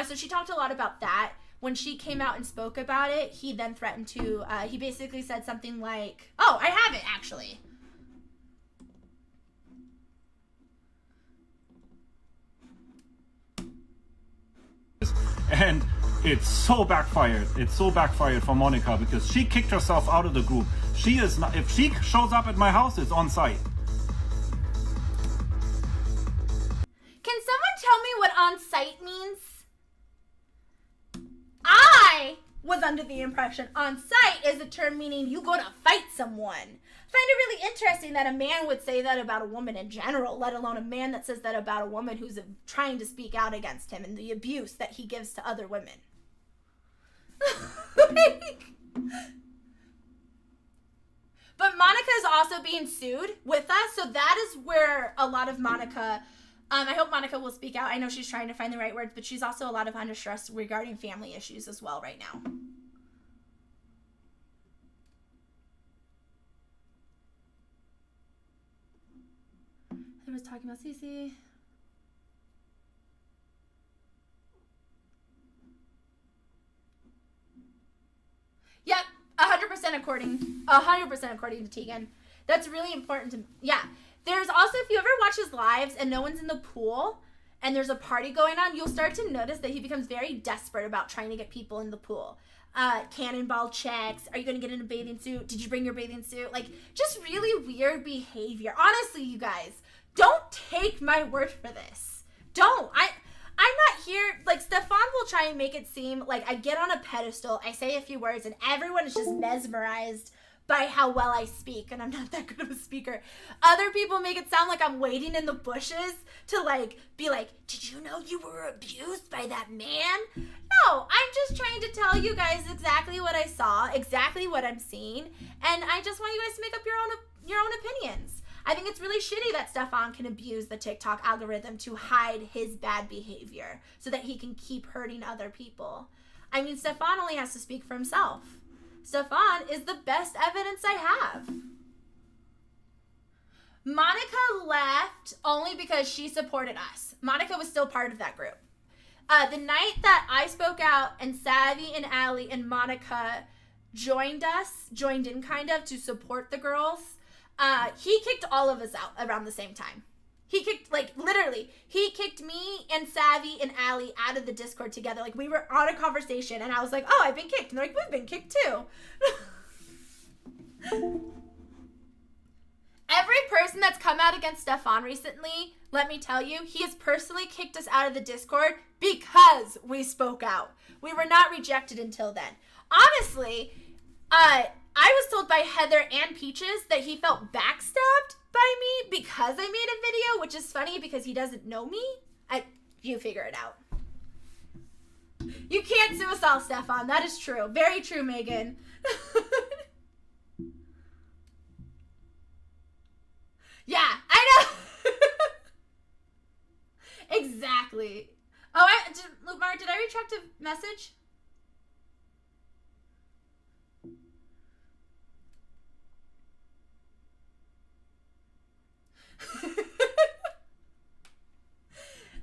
So she talked a lot about that. When she came out and spoke about it, he then threatened to, he basically said something like, oh, I have it actually. And it's so backfired. It's so backfired for Monica because she kicked herself out of the group. She is not, if she shows up at my house, it's on site. Can someone tell me what on site means? I was under the impression on site is a term meaning you go to fight someone. I find it really interesting that a man would say that about a woman in general, let alone a man that says that about a woman who's trying to speak out against him and the abuse that he gives to other women. But Monica is also being sued with us, so that is where a lot of Monica, I hope Monica will speak out. I know she's trying to find the right words, but she's also a lot of under stress regarding family issues as well right now. I was talking about Cece. Yep, 100% according to Tegan. That's really important to, yeah. There's also, if you ever watch his lives and no one's in the pool and there's a party going on, you'll start to notice that he becomes very desperate about trying to get people in the pool. Cannonball checks. Are you going to get in a bathing suit? Did you bring your bathing suit? Like, just really weird behavior. Honestly, you guys, don't take my word for this. Don't. I'm not here, like, Stefan will try and make it seem like I get on a pedestal, I say a few words, and everyone is just mesmerized by how well I speak, and I'm not that good of a speaker. Other people make it sound like I'm waiting in the bushes to, like, be like, did you know you were abused by that man? No, I'm just trying to tell you guys exactly what I saw, exactly what I'm seeing, and I just want you guys to make up your own opinions. I think it's really shitty that Stefan can abuse the TikTok algorithm to hide his bad behavior so that he can keep hurting other people. I mean, Stefan only has to speak for himself. Stefan is the best evidence I have. Monica left only because she supported us. Monica was still part of that group. The night that I spoke out and Savvy and Allie and Monica joined in kind of to support the girls, he kicked all of us out around the same time. He kicked, like, literally, he kicked me and Savvy and Allie out of the Discord together. Like, we were on a conversation, and I was like, oh, I've been kicked. And they're like, we've been kicked too. Every person that's come out against Stefan recently, let me tell you, he has personally kicked us out of the Discord because we spoke out. We were not rejected until then. Honestly, I was told by Heather and Peaches that he felt backstabbed by me because I made a video, which is funny because he doesn't know me. You figure it out. You can't sue us all, Stefan. That is true. Very true, Megan. Yeah, I know. Exactly. Oh, Lumar, did I retract a message?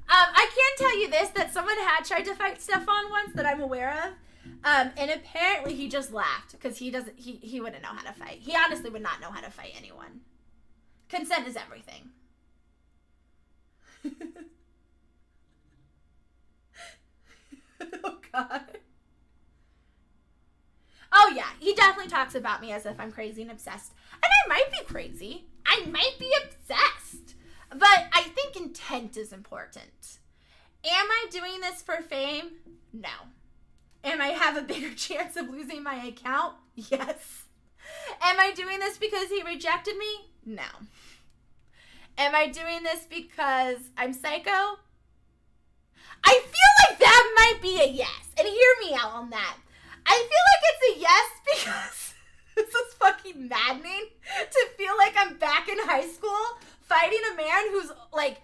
I can tell you this, that someone had tried to fight Stefan once that I'm aware of. And apparently he just laughed because he wouldn't know how to fight. He honestly would not know how to fight anyone. Consent is everything. Oh, God. Oh, yeah. He definitely talks about me as if I'm crazy and obsessed. And I might be crazy. I might be obsessed. But I think intent is important. Am I doing this for fame? No. Am I have a bigger chance of losing my account? Yes. Am I doing this because he rejected me? No. Am I doing this because I'm psycho? I feel like that might be a yes. And hear me out on that. I feel like it's a yes because this is fucking maddening to feel like I'm back in high school fighting a man who's like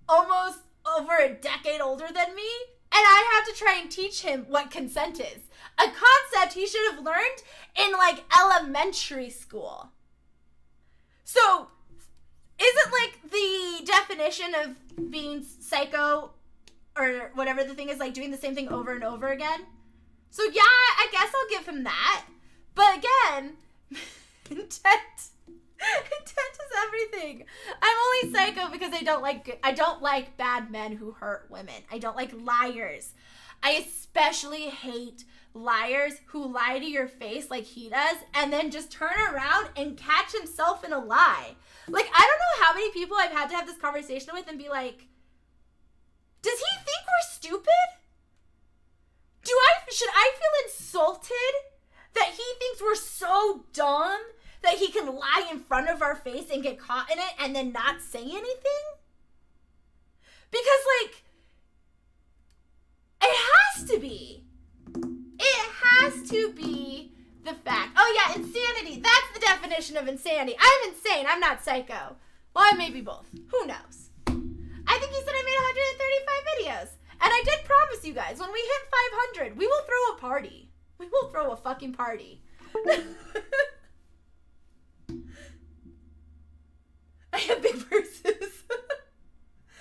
almost over a decade older than me, and I have to try and teach him what consent is. A concept he should have learned in like elementary school. So, isn't like the definition of being psycho or whatever the thing is, like doing the same thing over and over again? So yeah, I guess I'll give him that. But again, intent is everything. I'm only psycho because I don't like bad men who hurt women. I don't like liars. I especially hate liars who lie to your face like he does and then just turn around and catch himself in a lie. Like, I don't know how many people I've had to have this conversation with and be like, does he think we're stupid? Should I feel insulted that he thinks we're so dumb that he can lie in front of our face and get caught in it and then not say anything? Because, like, it has to be. It has to be the fact. Oh, yeah, insanity. That's the definition of insanity. I'm insane. I'm not psycho. Well, I may be both. Who knows? I think he said I made 135 videos. And I did promise you guys, when we hit 500, we will throw a party. We will throw a fucking party. I have big purses.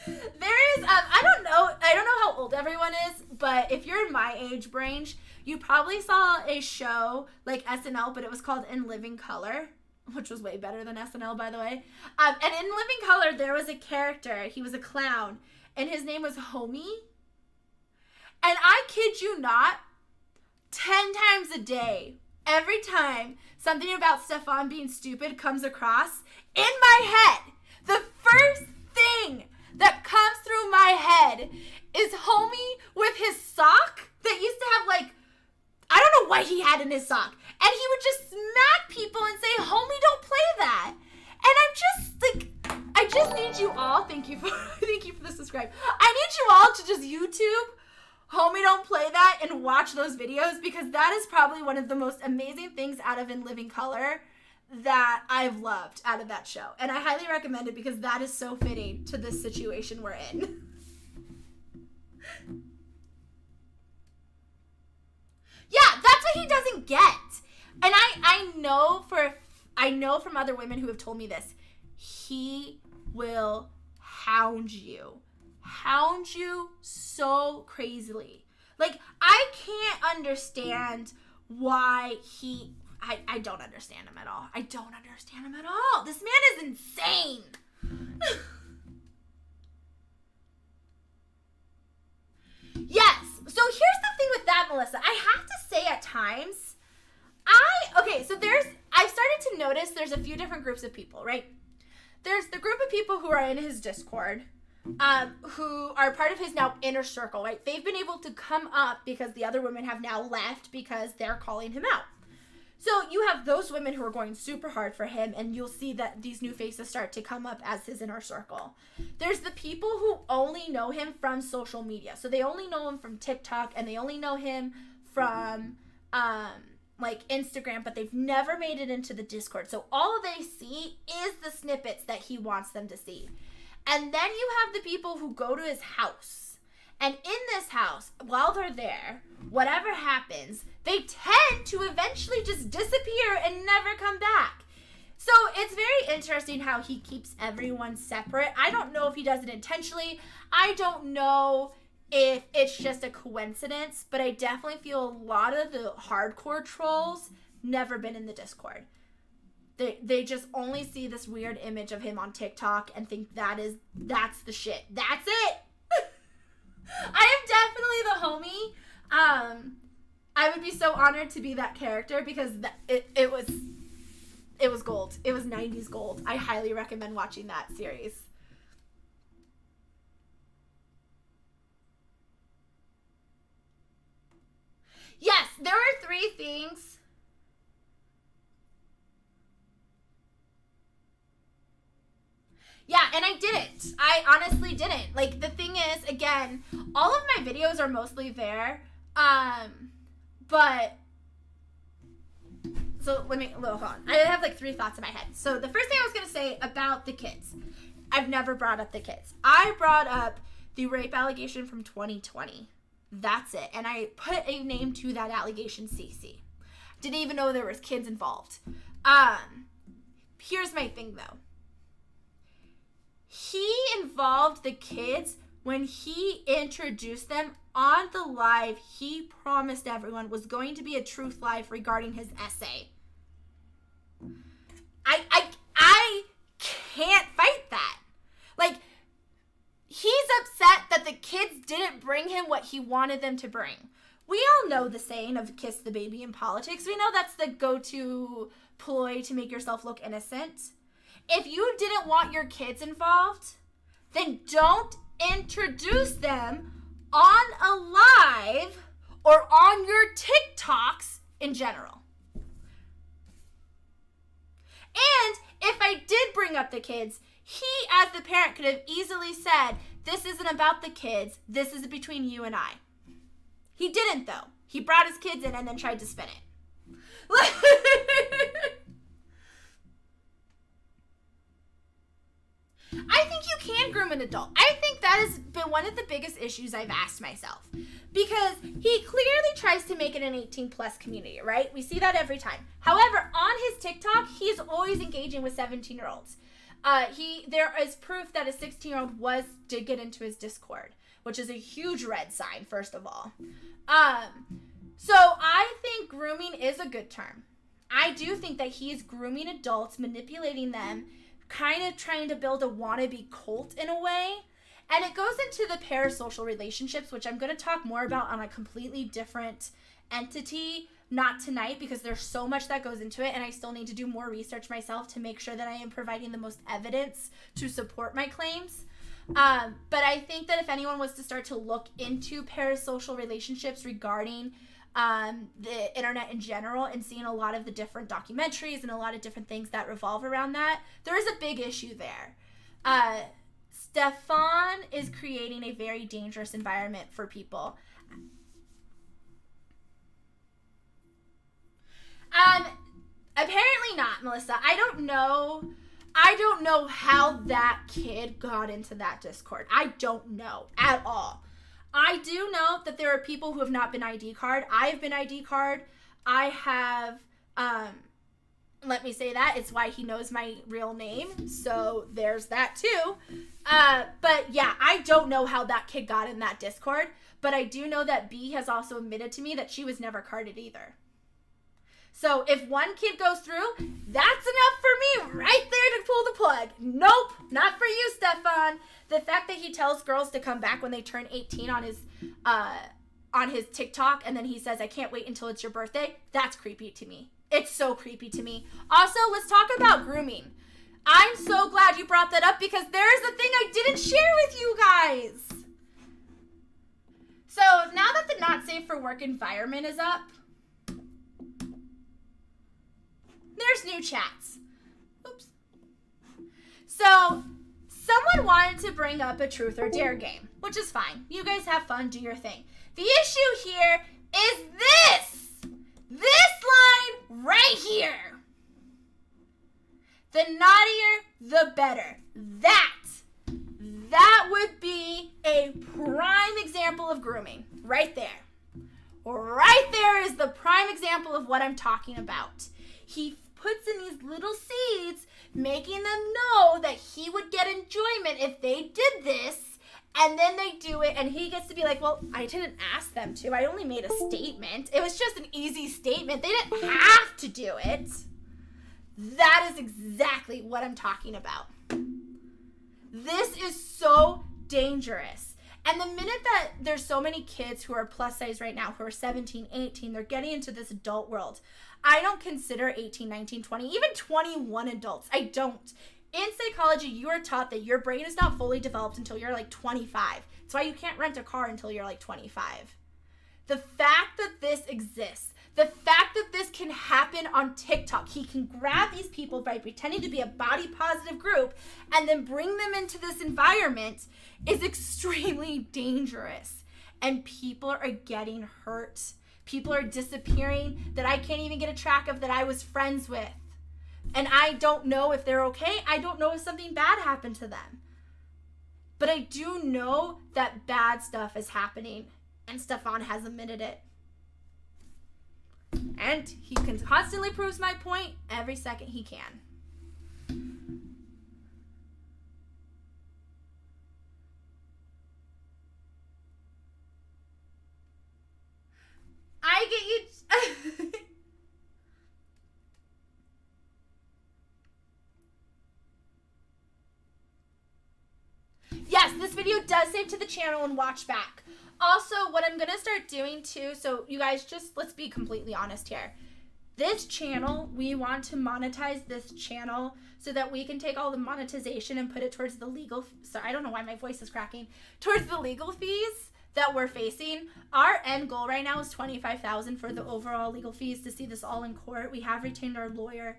There is, I don't know how old everyone is, but if you're in my age range, you probably saw a show like SNL, but it was called In Living Color, which was way better than SNL, by the way. And in Living Color, there was a character, he was a clown, and his name was Homie. And I kid you not, 10 times a day, every time something about Stefan being stupid comes across, in my head, the first thing that comes through my head is Homie with his sock that used to have like, I don't know what he had in his sock. And he would just smack people and say, Homie, don't play that. And I'm just like, I just need you all, thank you for the subscribe. I need you all to just YouTube Homie, don't play that and watch those videos, because that is probably one of the most amazing things out of In Living Color that I've loved out of that show. And I highly recommend it because that is so fitting to this situation we're in. Yeah, that's what he doesn't get. And I know from other women who have told me this. He will hound you so crazily. Like, I can't understand why I don't understand him at all. I don't understand him at all. This man is insane. Yes. So here's the thing with that, Melissa. I have to say at times, I've started to notice there's a few different groups of people, right? There's the group of people who are in his Discord, who are part of his now inner circle, right? They've been able to come up because the other women have now left because they're calling him out. So you have those women who are going super hard for him, and you'll see that these new faces start to come up as his inner circle. There's the people who only know him from social media. So they only know him from TikTok, and they only know him from like Instagram, but they've never made it into the Discord. So all they see is the snippets that he wants them to see. And then you have the people who go to his house. And in this house, while they're there, whatever happens, they tend to eventually just disappear and never come back. So it's very interesting how he keeps everyone separate. I don't know if he does it intentionally. I don't know if it's just a coincidence, but I definitely feel a lot of the hardcore trolls never been in the Discord. They just only see this weird image of him on TikTok and think that's the shit. That's it. I am definitely the homie. I would be so honored to be that character because it was gold. It was 90s gold. I highly recommend watching that series. Yes, there are 3 things. Yeah, and I didn't. I honestly didn't. Like, the thing is, again, all of my videos are mostly there. But, so hold on. I have like 3 thoughts in my head. So the first thing I was going to say about the kids I've never brought up the kids. I brought up the rape allegation from 2020. That's it. And I put a name to that allegation, Cece. Didn't even know there was kids involved. Here's my thing, though. He involved the kids when he introduced them on the live. He promised everyone was going to be a truth live regarding his essay. I can't fight that. Like, he's upset that the kids didn't bring him what he wanted them to bring. We all know the saying of kiss the baby in politics. We know that's the go-to ploy to make yourself look innocent. If you didn't want your kids involved, then don't introduce them on a live or on your TikToks in general. And if I did bring up the kids, he, as the parent, could have easily said, this isn't about the kids. This is between you and I. He didn't, though. He brought his kids in and then tried to spin it. I think you can groom an adult. I think that has been one of the biggest issues I've asked myself. Because he clearly tries to make it an 18-plus community, right? We see that every time. However, on his TikTok, he's always engaging with 17-year-olds. There is proof that a 16-year-old did get into his Discord, which is a huge red sign, first of all. So I think grooming is a good term. I do think that he is grooming adults, manipulating them, kind of trying to build a wannabe cult in a way. And it goes into the parasocial relationships, which I'm going to talk more about on a completely different entity, not tonight, because there's so much that goes into it, and I still need to do more research myself to make sure that I am providing the most evidence to support my claims. But I think that if anyone was to start to look into parasocial relationships regarding the internet in general and seeing a lot of the different documentaries and a lot of different things that revolve around that, there is a big issue there. Stefan is creating a very dangerous environment for people. Apparently not, Melissa. I don't know how that kid got into that Discord. I don't know at all. I do know that there are people who have not been ID card. I have been ID card. I have, let me say that. It's why he knows my real name. So there's that too. But yeah, I don't know how that kid got in that Discord. But I do know that B has also admitted to me that she was never carded either. So if one kid goes through, that's enough for me right there to pull the plug. Nope, not for you, Stefan. The fact that he tells girls to come back when they turn 18 on his TikTok, and then he says, I can't wait until it's your birthday, that's creepy to me. It's so creepy to me. Also, let's talk about grooming. I'm so glad you brought that up because there's a thing I didn't share with you guys. So now that the not safe for work environment is up, there's new chats. Oops. So, someone wanted to bring up a truth or dare game, which is fine. You guys have fun, do your thing. The issue here is this. This line right here. The naughtier, the better. That would be a prime example of grooming. Right there. Right there is the prime example of what I'm talking about. He puts in these little seeds, making them know that he would get enjoyment if they did this, and then they do it, and he gets to be like, well, I didn't ask them to. I only made a statement. It was just an easy statement. They didn't have to do it. That is exactly what I'm talking about. This is so dangerous. And the minute that there's so many kids who are plus size right now, who are 17, 18, they're getting into this adult world. I don't consider 18, 19, 20, even 21 adults. I don't. In psychology, you are taught that your brain is not fully developed until you're like 25. That's why you can't rent a car until you're like 25. The fact that this exists, the fact that this can happen on TikTok, he can grab these people by pretending to be a body positive group and then bring them into this environment is extremely dangerous. And people are getting hurt. People are disappearing that I can't even get a track of that I was friends with And I don't know if they're okay. I don't know if something bad happened to them. But I do know that bad stuff is happening. And Stefan has admitted it. And he can constantly proves my point every second he can. I get you. Yes, this video does save to the channel and watch back. Also, what I'm going to start doing too, so you guys just, let's be completely honest here. This channel, we want to monetize this channel so that we can take all the monetization and put it towards the legal, sorry, I don't know why my voice is cracking, towards the legal fees that we're facing. Our end goal right now is $25,000 for the overall legal fees to see this all in court. We have retained our lawyer.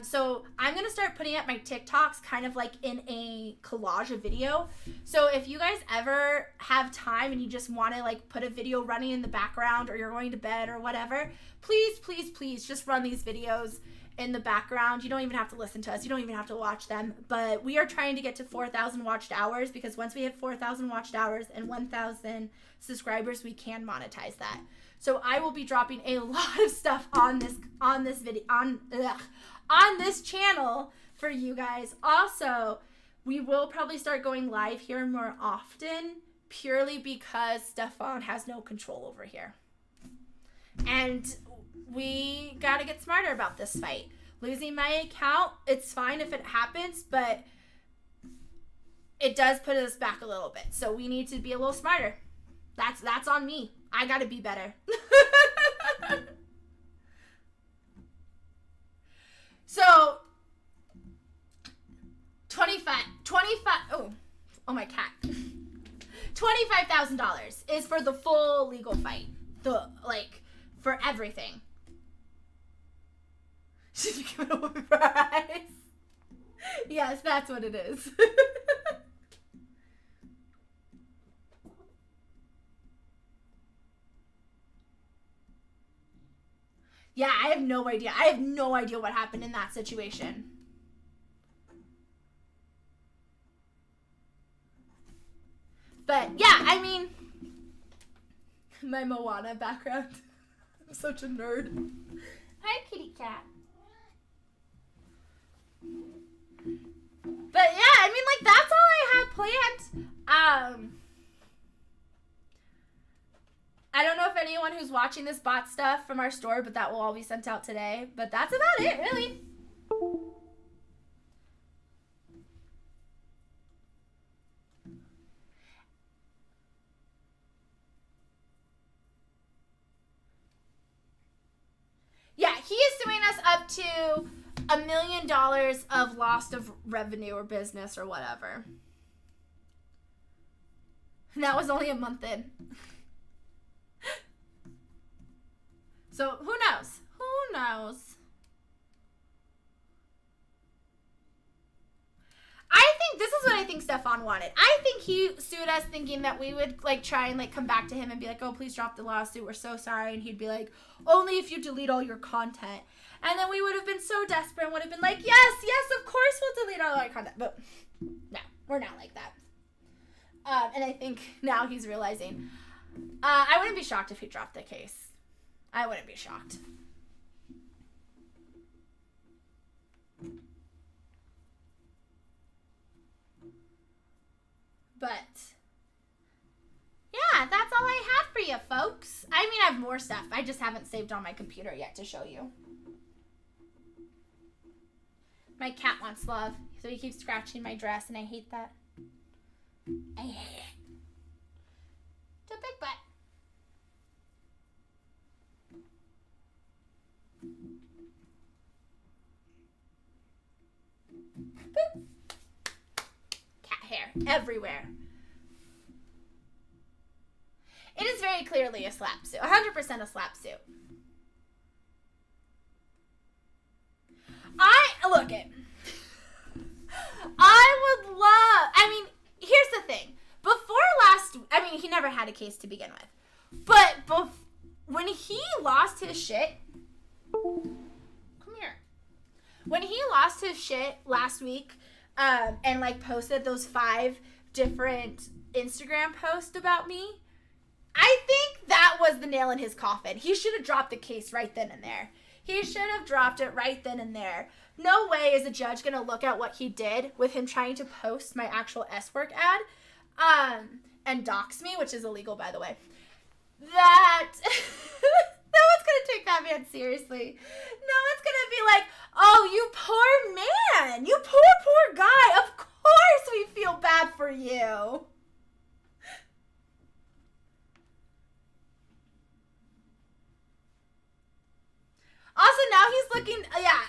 So I'm going to start putting up my TikToks kind of like in a collage of video. So if you guys ever have time and you just want to like put a video running in the background, or you're going to bed or whatever, please, please, please just run these videos in the background. You don't even have to listen to us. You don't even have to watch them. But we are trying to get to 4,000 watched hours, because once we hit 4,000 watched hours and 1,000 subscribers, we can monetize that. So I will be dropping a lot of stuff on this video on this channel for you guys. Also, we will probably start going live here more often, purely because Stefan has no control over here. And we got to get smarter about this fight. Losing my account, it's fine if it happens, but it does put us back a little bit. So we need to be a little smarter. That's on me. I got to be better. So, 25, oh my cat. $25,000 is for the full legal fight. For everything. Should you give it a woman prize? Yes, that's what it is. Yeah, I have no idea. I have no idea what happened in that situation. But yeah, I mean, my Moana background. I'm such a nerd. Hi, kitty cat. But yeah, I mean, like, that's all I have planned. I don't know if anyone who's watching this bought stuff from our store, but that will all be sent out today. But that's about it, really. Yeah, he is suing us up to $1 million of loss of revenue or business or whatever. And that was only a month in. So, who knows? Who knows? I think this is what I think Stefan wanted. I think he sued us thinking that we would like try and like come back to him and be like, oh, please drop the lawsuit. We're so sorry. And he'd be like, only if you delete all your content. And then we would have been so desperate and would have been like, yes, of course we'll delete all our content. But no, we're not like that. And I think now he's realizing. I wouldn't be shocked if he dropped the case. I wouldn't be shocked. But yeah, that's all I have for you, folks. I mean, I have more stuff. I just haven't saved on my computer yet to show you. My cat wants love, so he keeps scratching my dress, and I hate that. I hate it. It's a big butt. Boop. Cat hair everywhere. It is very clearly a slap suit. 100% a slap suit. Look it. I would love, I mean, here's the thing. He never had a case to begin with. But when he lost his shit, come here. When he lost his shit last week, and like posted those 5 different Instagram posts about me, I think that was the nail in his coffin. He should have dropped the case right then and there. He should have dropped it right then and there. No way is a judge going to look at what he did with him trying to post my actual S-Work ad, and dox me, which is illegal, by the way. That no one's going to take that man seriously. No one's going to be like, oh, you poor man. You poor guy. Of course we feel bad for you. Also, now he's looking, yeah,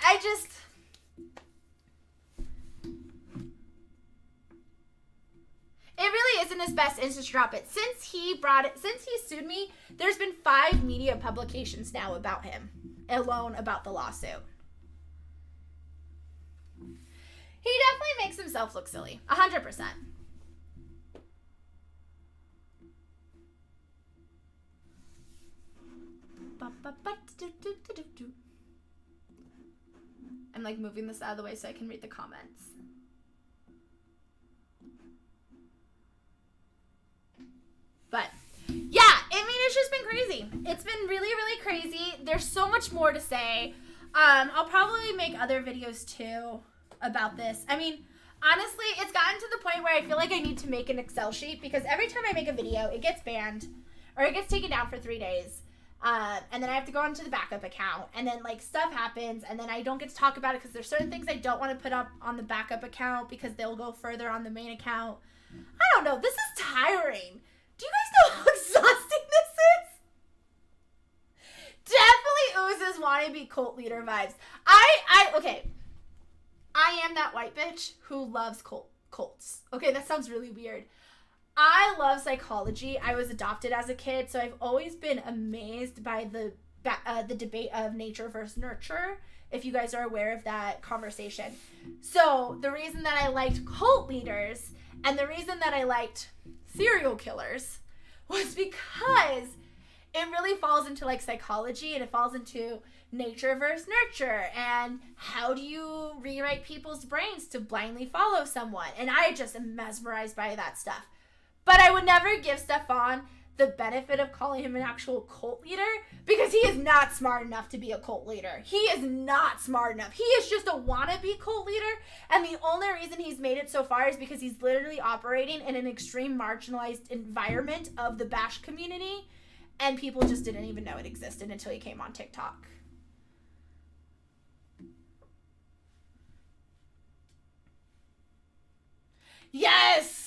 it really isn't his best interest to drop it. Since he sued me, there's been 5 media publications now about him, alone about the lawsuit. He definitely makes himself look silly, 100%. I'm like moving this out of the way so I can read the comments. But yeah, I mean, it's just been crazy. It's been really, really crazy. There's so much more to say. I'll probably make other videos too about this. I mean, honestly, it's gotten to the point where I feel like I need to make an Excel sheet because every time I make a video, it gets banned or it gets taken down for 3 days. And then I have to go onto the backup account, and then like stuff happens, and then I don't get to talk about it because there's certain things I don't want to put up on the backup account because they'll go further on the main account. I don't know. This is tiring. Do you guys know how exhausting this is? Definitely oozes wannabe cult leader vibes. Okay. I am that white bitch who loves cults. Okay, that sounds really weird. I love psychology. I was adopted as a kid, so I've always been amazed by the debate of nature versus nurture, if you guys are aware of that conversation. So the reason that I liked cult leaders and the reason that I liked serial killers was because it really falls into like psychology, and it falls into nature versus nurture, and how do you rewrite people's brains to blindly follow someone. And I just am mesmerized by that stuff. But I would never give Stefan the benefit of calling him an actual cult leader because he is not smart enough to be a cult leader. He is not smart enough. He is just a wannabe cult leader, and the only reason he's made it so far is because he's literally operating in an extreme marginalized environment of the Bash community, and people just didn't even know it existed until he came on TikTok. Yes,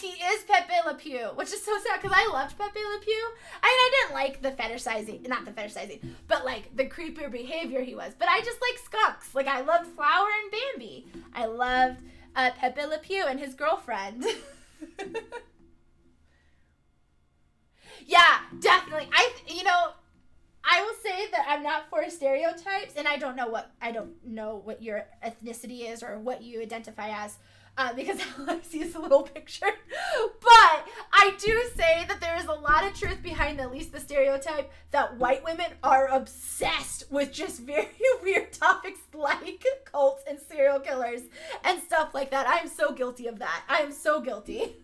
he is Pepe Le Pew, which is so sad because I loved Pepe Le Pew. I didn't like the not the fetishizing, but like the creepier behavior he was. But I just like skunks. Like I loved Flower and Bambi. I loved Pepe Le Pew and his girlfriend. Yeah, definitely. I will say that I'm not for stereotypes, and I don't know what your ethnicity is or what you identify as. Because all I see is a little picture. But I do say that there is a lot of truth behind at least the stereotype that white women are obsessed with just very weird topics like cults and serial killers and stuff like that. I'm so guilty of that. I am so guilty.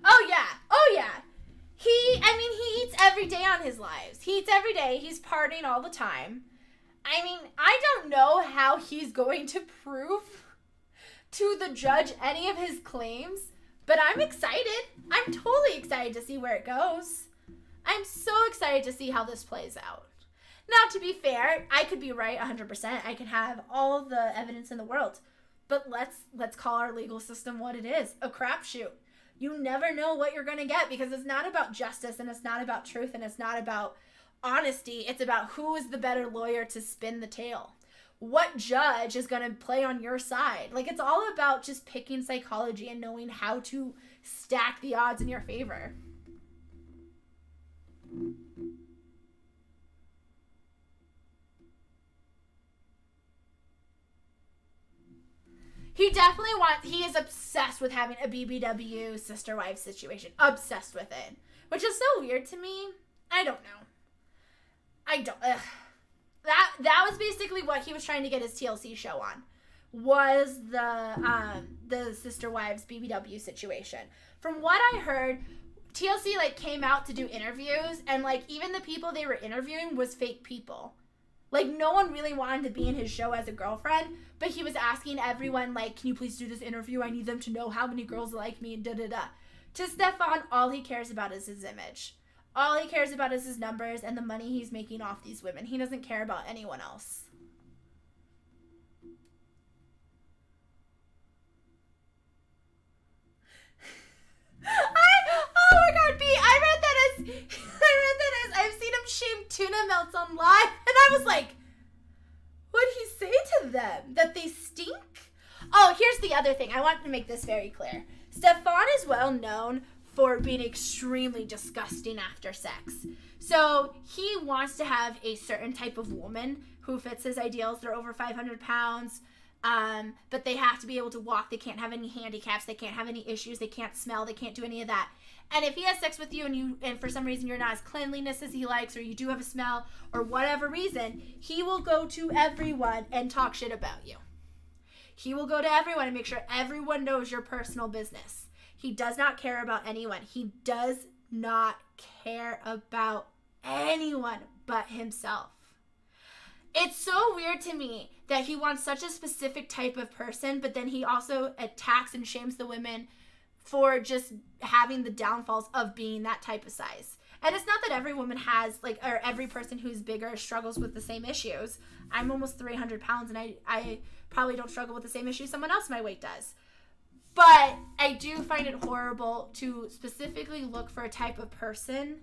Oh yeah. He eats every day on his lives. He eats every day. He's partying all the time. I mean, I don't know how he's going to prove to the judge any of his claims, but I'm excited. I'm totally excited to see where it goes. I'm so excited to see how this plays out. Now, to be fair, I could be right 100%. I could have all the evidence in the world. But let's call our legal system what it is, a crapshoot. You never know what you're going to get because it's not about justice, and it's not about truth, and it's not about honesty. It's about who is the better lawyer to spin the tale. What judge is going to play on your side? Like, it's all about just picking psychology and knowing how to stack the odds in your favor. He definitely he is obsessed with having a BBW sister wife situation. Obsessed with it. Which is so weird to me. I don't know. That was basically what he was trying to get his TLC show on. Was the sister wives BBW situation. From what I heard, TLC like came out to do interviews, and like even the people they were interviewing was fake people. Like, no one really wanted to be in his show as a girlfriend, but he was asking everyone, like, can you please do this interview? I need them to know how many girls like me, and da-da-da. To Stefan, all he cares about is his image. All he cares about is his numbers and the money he's making off these women. He doesn't care about anyone else. Oh my god, B, I read that as I've seen him shame tuna melts on live, and I was like, what'd he say to them? That they stink? Oh, here's the other thing. I want to make this very clear. Stefan is well known for being extremely disgusting after sex. So he wants to have a certain type of woman who fits his ideals. They're over 500 pounds. But they have to be able to walk. They can't have any handicaps. They can't have any issues. They can't smell. They can't do any of that. And if he has sex with you and for some reason you're not as cleanliness as he likes, or you do have a smell, or whatever reason, he will go to everyone and talk shit about you. He will go to everyone and make sure everyone knows your personal business. He does not care about anyone. He does not care about anyone but himself. It's so weird to me that he wants such a specific type of person, but then he also attacks and shames the women for just having the downfalls of being that type of size. And it's not that every woman has, like, or every person who's bigger struggles with the same issues. I'm almost 300 pounds, and I probably don't struggle with the same issues someone else my weight does. But I do find it horrible to specifically look for a type of person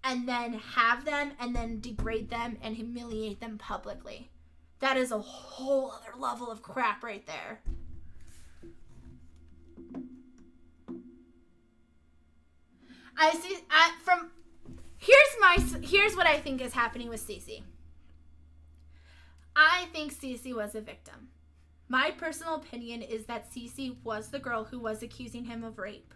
and then have them and then degrade them and humiliate them publicly. That is a whole other level of crap right there. Here's what I think is happening with Cece. I think Cece was a victim. My personal opinion is that Cece was the girl who was accusing him of rape.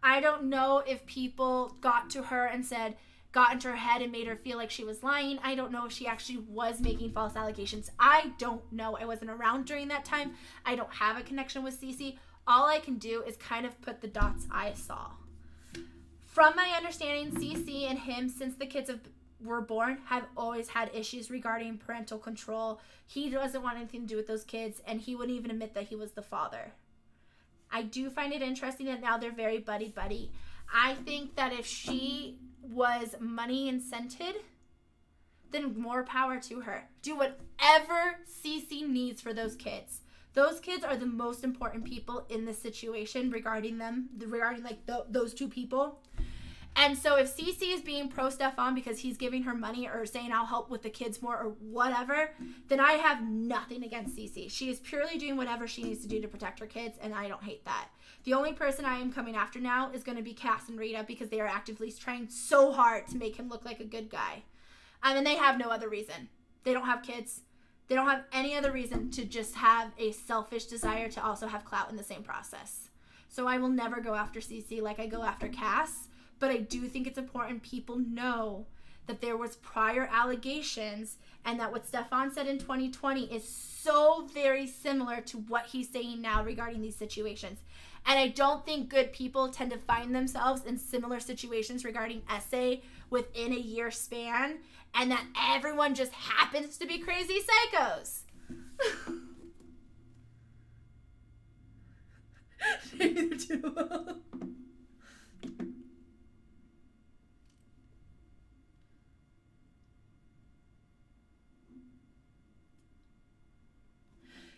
I don't know if people got into her head and made her feel like she was lying. I don't know if she actually was making false allegations. I don't know. I wasn't around during that time. I don't have a connection with Cece. All I can do is kind of put the dots I saw. From my understanding, Cece and him, since the kids were born, have always had issues regarding parental control. He doesn't want anything to do with those kids, and he wouldn't even admit that he was the father. I do find it interesting that now they're very buddy-buddy. I think that if she was money incented, then more power to her. Do whatever Cece needs for those kids. Those kids are the most important people in this situation regarding those two people. And so if Cece is being pro Stefan because he's giving her money or saying I'll help with the kids more or whatever, then I have nothing against Cece. She is purely doing whatever she needs to do to protect her kids, and I don't hate that. The only person I am coming after now is going to be Cass and Rita because they are actively trying so hard to make him look like a good guy. And they have no other reason. They don't have kids. They don't have any other reason to just have a selfish desire to also have clout in the same process. So I will never go after Cece like I go after Cass, but I do think it's important people know that there was prior allegations and that what Stefan said in 2020 is so very similar to what he's saying now regarding these situations. And I don't think good people tend to find themselves in similar situations regarding essay within a year span, and that everyone just happens to be crazy psychos. Neither do I.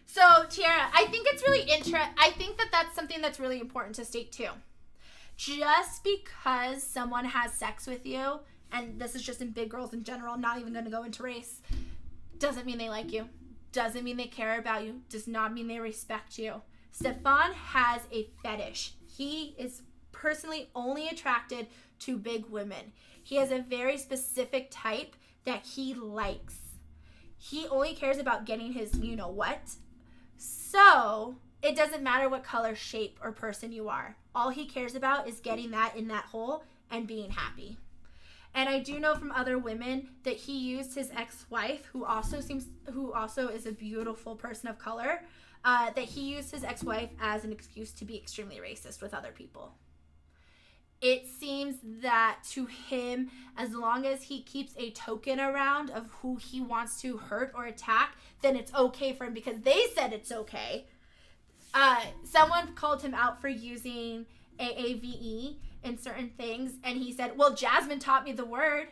So, Tiara, I think it's really I think that that's something that's really important to state too. Just because someone has sex with you, and this is just in big girls in general, not even going to go into race, doesn't mean they like you, doesn't mean they care about you, does not mean they respect you. Stefan has a fetish. He is personally only attracted to big women. He has a very specific type that he likes. He only cares about getting his you-know-what So it doesn't matter what color, shape, or person you are. All he cares about is getting that in that hole and being happy. And I do know from other women that he used his ex-wife, who also is a beautiful person of color, that he used his ex-wife as an excuse to be extremely racist with other people. It seems that to him, as long as he keeps a token around of who he wants to hurt or attack, then it's okay for him because they said it's okay. Someone called him out for using AAVE in certain things, and he said, well, Jasmine taught me the word.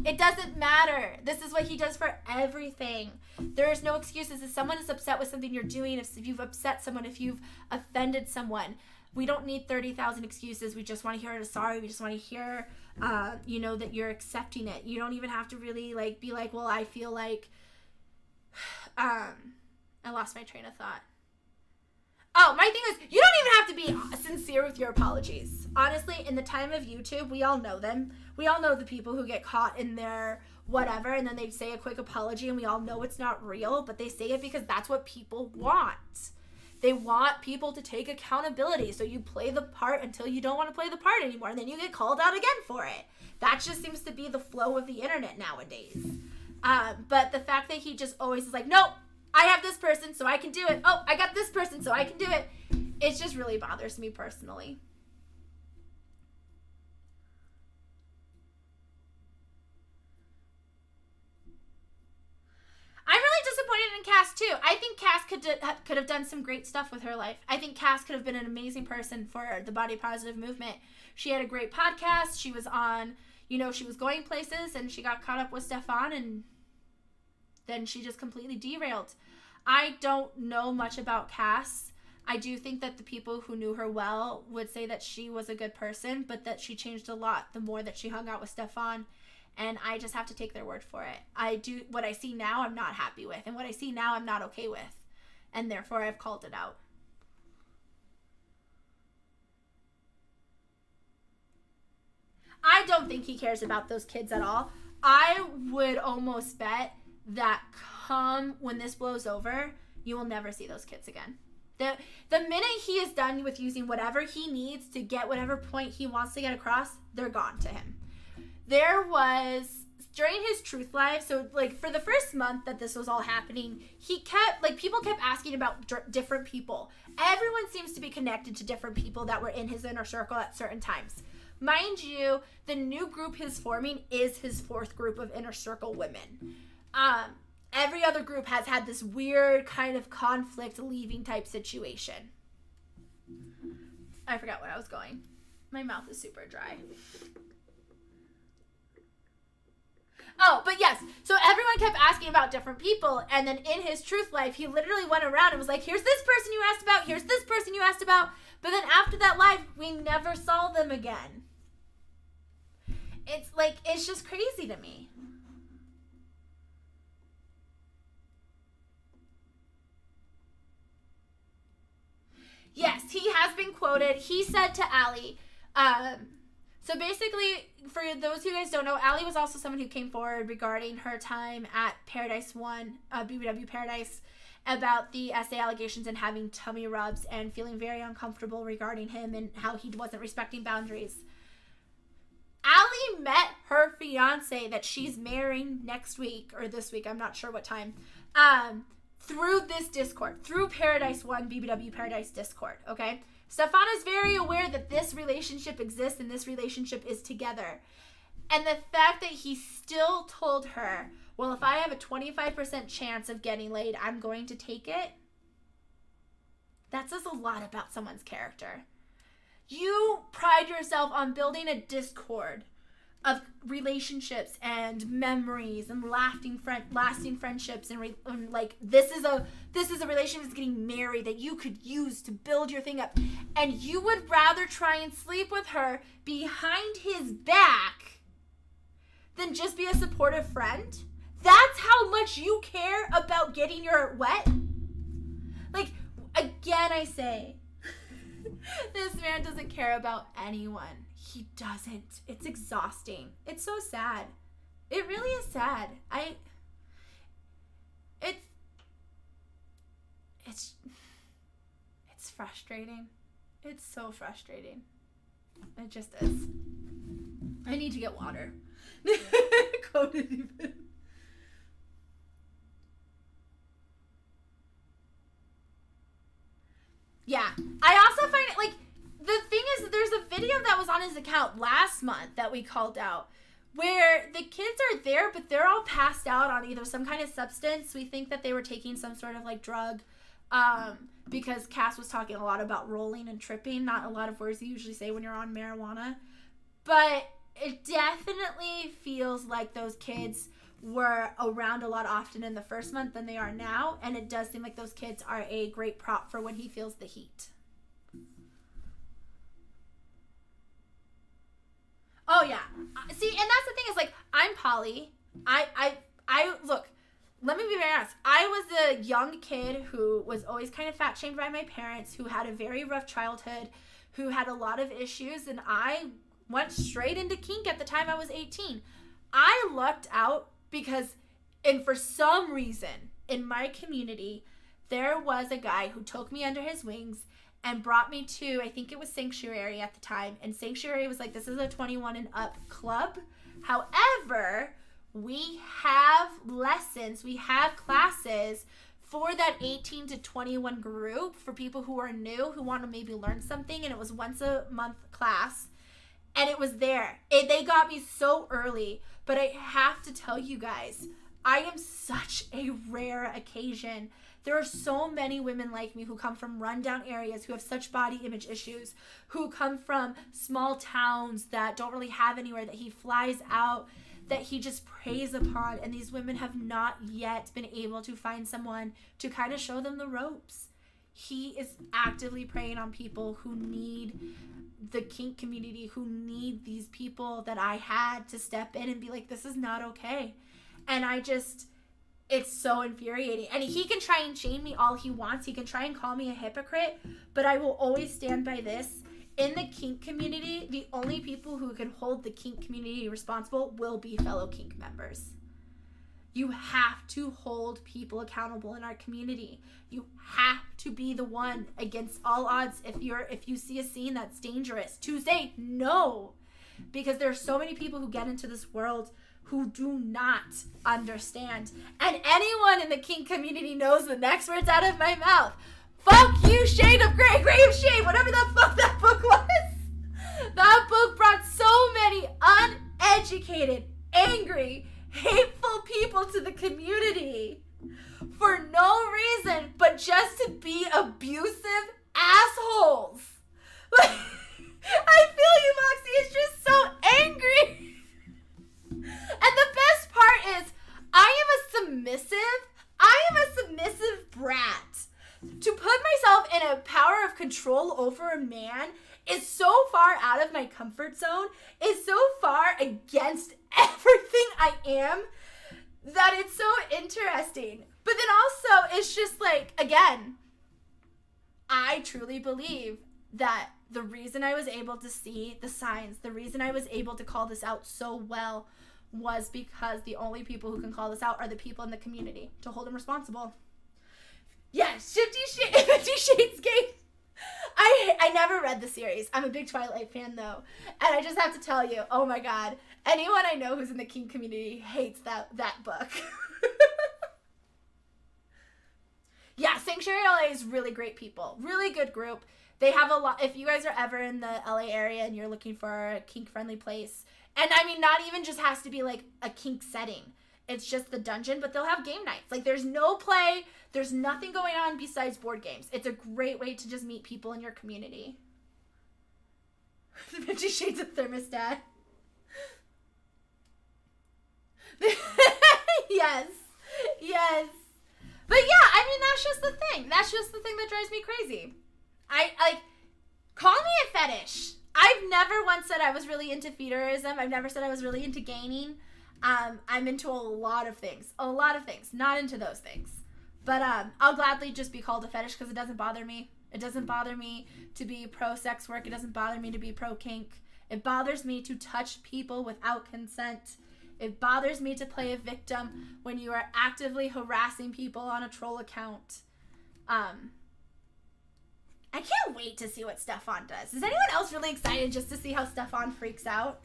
It doesn't matter. This is what he does for everything. There is no excuses. If someone is upset with something you're doing, if you've upset someone, if you've offended someone, we don't need 30,000 excuses. We just want to hear a sorry. We just want to hear, that you're accepting it. You don't even have to really be like, well, I feel like, I lost my train of thought. Oh, my thing is, you don't even have to be sincere with your apologies. Honestly, in the time of YouTube, we all know them. We all know the people who get caught in their whatever, and then they say a quick apology, and we all know it's not real, but they say it because that's what people want. They want people to take accountability, so you play the part until you don't want to play the part anymore, and then you get called out again for it. That just seems to be the flow of the internet nowadays. But the fact that he just always is like, nope, I have this person, so I can do it. Oh, I got this person, so I can do it. It just really bothers me personally. I'm really disappointed in Cass, too. I think Cass could have done some great stuff with her life. I think Cass could have been an amazing person for the body positive movement. She had a great podcast. She was on, she was going places, and she got caught up with Stefan, and then she just completely derailed. I don't know much about Cass. I do think that the people who knew her well would say that she was a good person, but that she changed a lot the more that she hung out with Stefan. And I just have to take their word for it. What I see now, I'm not happy with. And what I see now, I'm not okay with. And therefore, I've called it out. I don't think he cares about those kids at all. I would almost bet that when this blows over, you will never see those kids again. The minute he is done with using whatever he needs to get whatever point he wants to get across, they're gone to him. There was, during his truth live, so for the first month that this was all happening, people kept asking about different people. Everyone seems to be connected to different people that were in his inner circle at certain times. Mind you, the new group he's forming is his fourth group of inner circle women. Every other group has had this weird kind of conflict leaving type situation. I forgot where I was going. My mouth is super dry. Oh, but yes. So everyone kept asking about different people. And then in his truth life, he literally went around and was like, here's this person you asked about. Here's this person you asked about. But then after that live, we never saw them again. It's just crazy to me. Yes, he has been quoted. He said to Allie, so basically, for those of you guys don't know, Allie was also someone who came forward regarding her time at PEARADISE1, BBW Paradise, about the essay allegations and having tummy rubs and feeling very uncomfortable regarding him and how he wasn't respecting boundaries. Allie met her fiance that she's marrying next week, or this week, I'm not sure what time, through this Discord, through PEARADISE1, BBW Paradise Discord, okay? Stefan is very aware that this relationship exists and this relationship is together. And the fact that he still told her, well, if I have a 25% chance of getting laid, I'm going to take it. That says a lot about someone's character. You pride yourself on building a Discord of relationships and memories and lasting friendships and this is a relationship that's getting married that you could use to build your thing up, and you would rather try and sleep with her behind his back than just be a supportive friend. That's how much you care about getting your wet. Again, I say, this man doesn't care about anyone. He doesn't. It's exhausting. It's so sad. It really is sad. it's frustrating. It's so frustrating. It just is. I need to get water. Coded even. Yeah. I also find it, like, the thing is, there's a video that was on his account last month that we called out where the kids are there, but they're all passed out on either some kind of substance. We think that they were taking some sort of, like, drug, because Cass was talking a lot about rolling and tripping, not a lot of words you usually say when you're on marijuana. But it definitely feels like those kids were around a lot often in the first month than they are now, and it does seem like those kids are a great prop for when he feels the heat. Oh yeah. See, and that's the thing is, like, I'm poly. I look, let me be very honest. I was a young kid who was always kind of fat shamed by my parents, who had a very rough childhood, who had a lot of issues, and I went straight into kink at the time I was 18. I lucked out because, and for some reason, in my community, there was a guy who took me under his wings and brought me to, I think it was Sanctuary at the time. And Sanctuary was like, this is a 21 and up club. However, we have lessons, we have classes for that 18 to 21 group for people who are new, who want to maybe learn something. And it was once a month class. And it was there. They got me so early. But I have to tell you guys, I am such a rare occasion. There are so many women like me who come from rundown areas, who have such body image issues, who come from small towns that don't really have anywhere, that he flies out, that he just preys upon. And these women have not yet been able to find someone to kind of show them the ropes. He is actively preying on people who need the kink community, who need these people that I had to step in and be like, this is not okay. And it's so infuriating. And he can try and shame me all he wants. He can try and call me a hypocrite, but I will always stand by this. In the kink community, the only people who can hold the kink community responsible will be fellow kink members. You have to hold people accountable in our community. You have to be the one against all odds, if you see a scene that's dangerous, to say no. Because there are so many people who get into this world who do not understand. And anyone in the kink community knows the next words out of my mouth. Fuck you, shade of gray, gray of shade, whatever the fuck that book was. That book brought so many uneducated, angry, hateful people to the community for no reason but just to be abusive assholes. I feel you, Moxie. It's just so angry. And the best part is, I am a submissive brat. To put myself in a power of control over a man is so far out of my comfort zone, is so far against everything I am, that it's so interesting. But then also, it's just like, again, I truly believe that the reason I was able to see the signs, the reason I was able to call this out so well, was because the only people who can call this out are the people in the community to hold them responsible. Yes, 50 Shades Gay. I never read the series. I'm a big Twilight fan, though. And I just have to tell you, oh my God, anyone I know who's in the kink community hates that book. Yeah, Sanctuary LA is really great people. Really good group. They have a lot. If you guys are ever in the LA area and you're looking for a kink-friendly place, and I mean, not even just has to be like a kink setting. It's just the dungeon, but they'll have game nights. Like, there's no play. There's nothing going on besides board games. It's a great way to just meet people in your community. 50 Shades of Thermostat. Yes. Yes. But yeah, I mean, that's just the thing. That's just the thing that drives me crazy. Call me a fetish. I've never once said I was really into feederism. I've never said I was really into gaining. I'm into a lot of things. Not into those things. But I'll gladly just be called a fetish because it doesn't bother me. It doesn't bother me to be pro-sex work. It doesn't bother me to be pro-kink. It bothers me to touch people without consent. It bothers me to play a victim when you are actively harassing people on a troll account. I can't wait to see what Stefan does. Is anyone else really excited just to see how Stefan freaks out?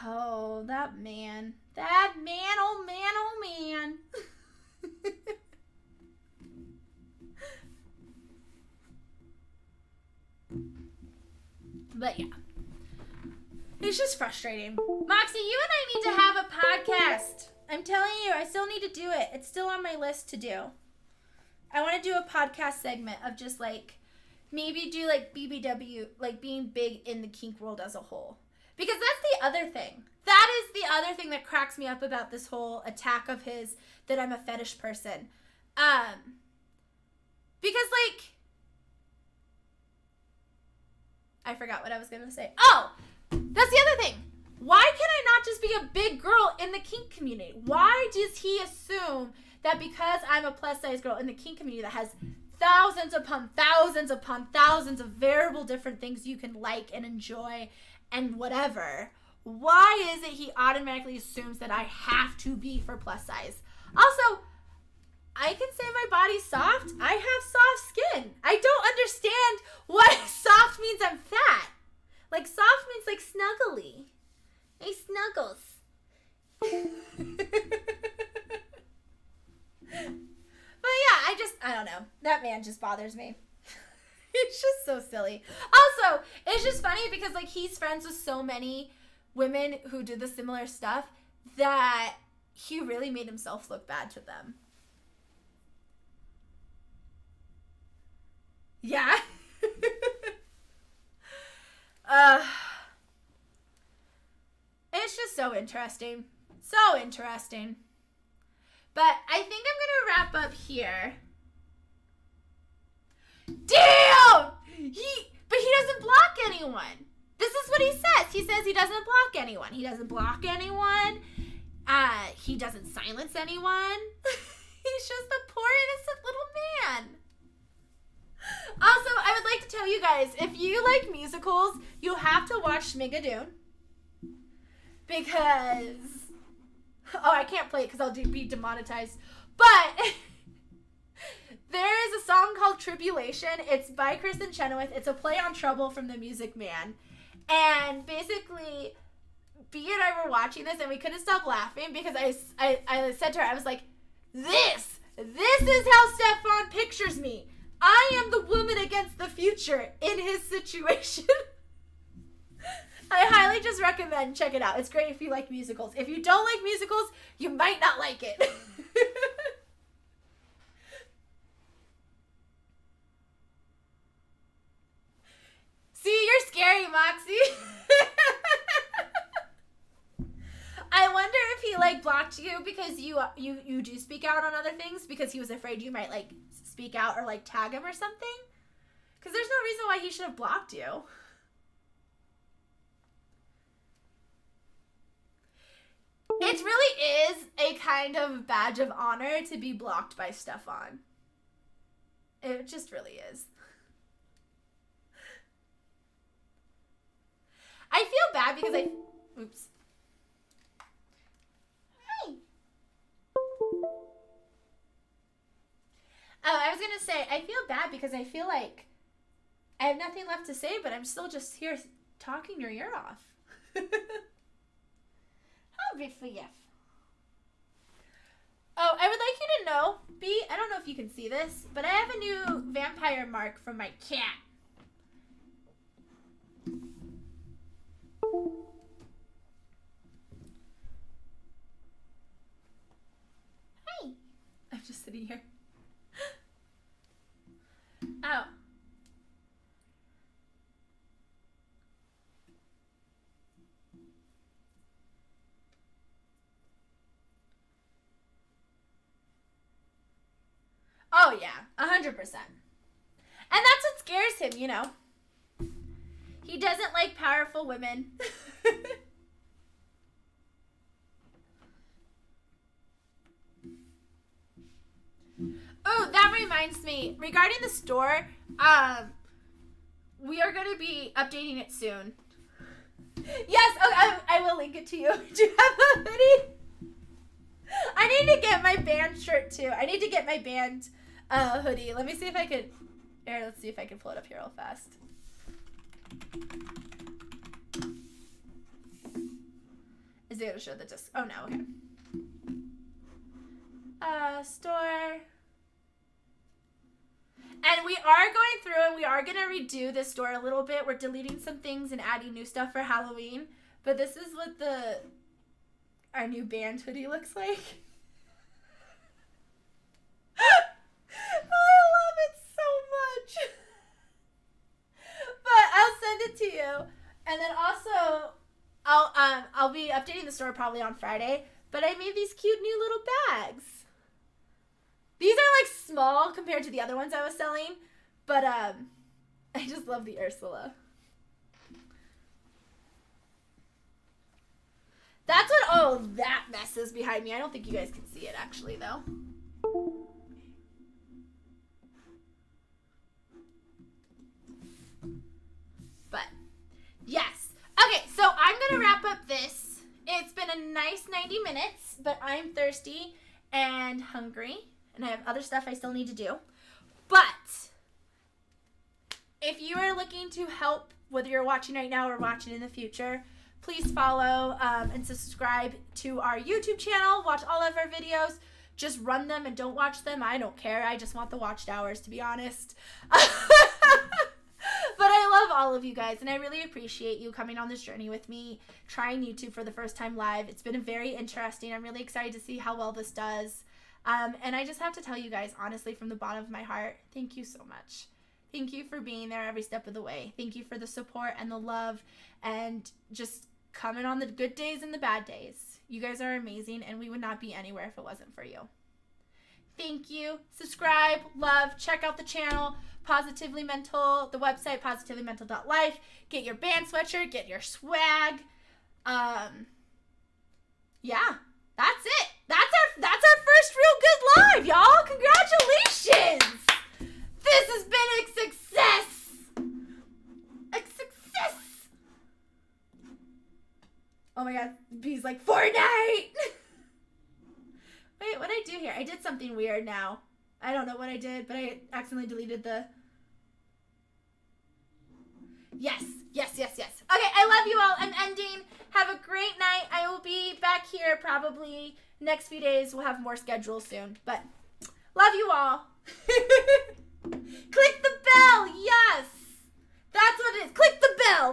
Oh, that man. That man, oh man, oh man. But yeah. It's just frustrating. Moxie, you and I need to have a podcast. I'm telling you, I still need to do it. It's still on my list to do. I want to do a podcast segment of just like, maybe do like BBW, like being big in the kink world as a whole. Because that's the other thing. That is the other thing that cracks me up about this whole attack of his, that I'm a fetish person. Because like, I forgot what I was going to say. Oh, that's the other thing. Why can I not just be a big girl in the kink community? Why does he assume that because I'm a plus size girl in the kink community that has thousands upon thousands upon thousands of variable different things you can like and enjoy and whatever, why is it he automatically assumes that I have to be for plus size? Also, I can say my body's soft. I have soft skin. I don't understand what soft means I'm fat. Like, soft means like snuggly. Hey, snuggles. But yeah, I don't know. That man just bothers me. It's just so silly. Also, it's just funny because like he's friends with so many women who do the similar stuff that he really made himself look bad to them. Yeah. It's just so interesting. So interesting. But I think I'm going to wrap up here. Damn! But he doesn't block anyone. This is what he says. He says he doesn't block anyone. He doesn't block anyone. He doesn't silence anyone. He's just a poor innocent little man. Also, I would like to tell you guys, if you like musicals, you have to watch Schmigadoon. Because... Oh, I can't play it because I'll be demonetized. But there is a song called Tribulation. It's by Kristen Chenoweth. It's a play on Trouble from The Music Man. And basically, B and I were watching this and we couldn't stop laughing because I said to her, I was like, this is how Stefan pictures me. I am the woman against the future in his situation. I highly just recommend check it out. It's great if you like musicals. If you don't like musicals, you might not like it. See, you're scary, Moxie. I wonder if he like blocked you because you do speak out on other things because he was afraid you might like speak out or like tag him or something. Because there's no reason why he should have blocked you. It really is a kind of badge of honor to be blocked by Stefan. It just really is. I feel bad because oops. Hi. Oh, I was going to say, I feel bad because I feel like I have nothing left to say, but I'm still just here talking your ear off. Oh, I would like you to know, B, I don't know if you can see this, but I have a new vampire mark from my cat. Hi. I'm just sitting here. Oh. Oh, yeah, 100%. And that's what scares him, you know. He doesn't like powerful women. Oh, that reminds me. Regarding the store, we are going to be updating it soon. Yes, oh, I will link it to you. Do you have a hoodie? I I need to get my band shirt too. I need to get my band hoodie. Let me see if I could. Here, let's see if I can pull it up here real fast. Is it gonna show the disc? Oh no, okay. Store. And we are going through and we are gonna redo this store a little bit. We're deleting some things and adding new stuff for Halloween. But this is what our new band hoodie looks like. I love it so much. But I'll send it to you. And then also I'll be updating the store probably on Friday. But I made these cute new little bags. These are like small compared to the other ones I was selling. But I just love the Ursula. That's what, oh, that mess is behind me. I don't think you guys can see it actually though. But, yes. Okay, so I'm going to wrap up this. It's been a nice 90 minutes, but I'm thirsty and hungry. And I have other stuff I still need to do. But, if you are looking to help, whether you're watching right now or watching in the future, please follow and subscribe to our YouTube channel. Watch all of our videos. Just run them and don't watch them. I don't care. I just want the watched hours, to be honest. But I love all of you guys, and I really appreciate you coming on this journey with me, trying YouTube for the first time live. It's been very interesting. I'm really excited to see how well this does. And I just have to tell you guys, honestly, from the bottom of my heart, thank you so much. Thank you for being there every step of the way. Thank you for the support and the love and just coming on the good days and the bad days. You guys are amazing, and we would not be anywhere if it wasn't for you. Thank you. Subscribe, love, check out the channel, Positively Mental, the website, positivelymental.life. Get your band sweatshirt, get your swag. Yeah, that's it. That's our first real good live, y'all. Congratulations. This has been a success. A success. Oh my god, B's like, Fortnite. Wait, what'd I do here? I did something weird now. I don't know what I did, but I accidentally deleted the... Yes. Okay, I love you all. I'm ending. Have a great night. I will be back here probably next few days. We'll have more schedules soon, but love you all. Click the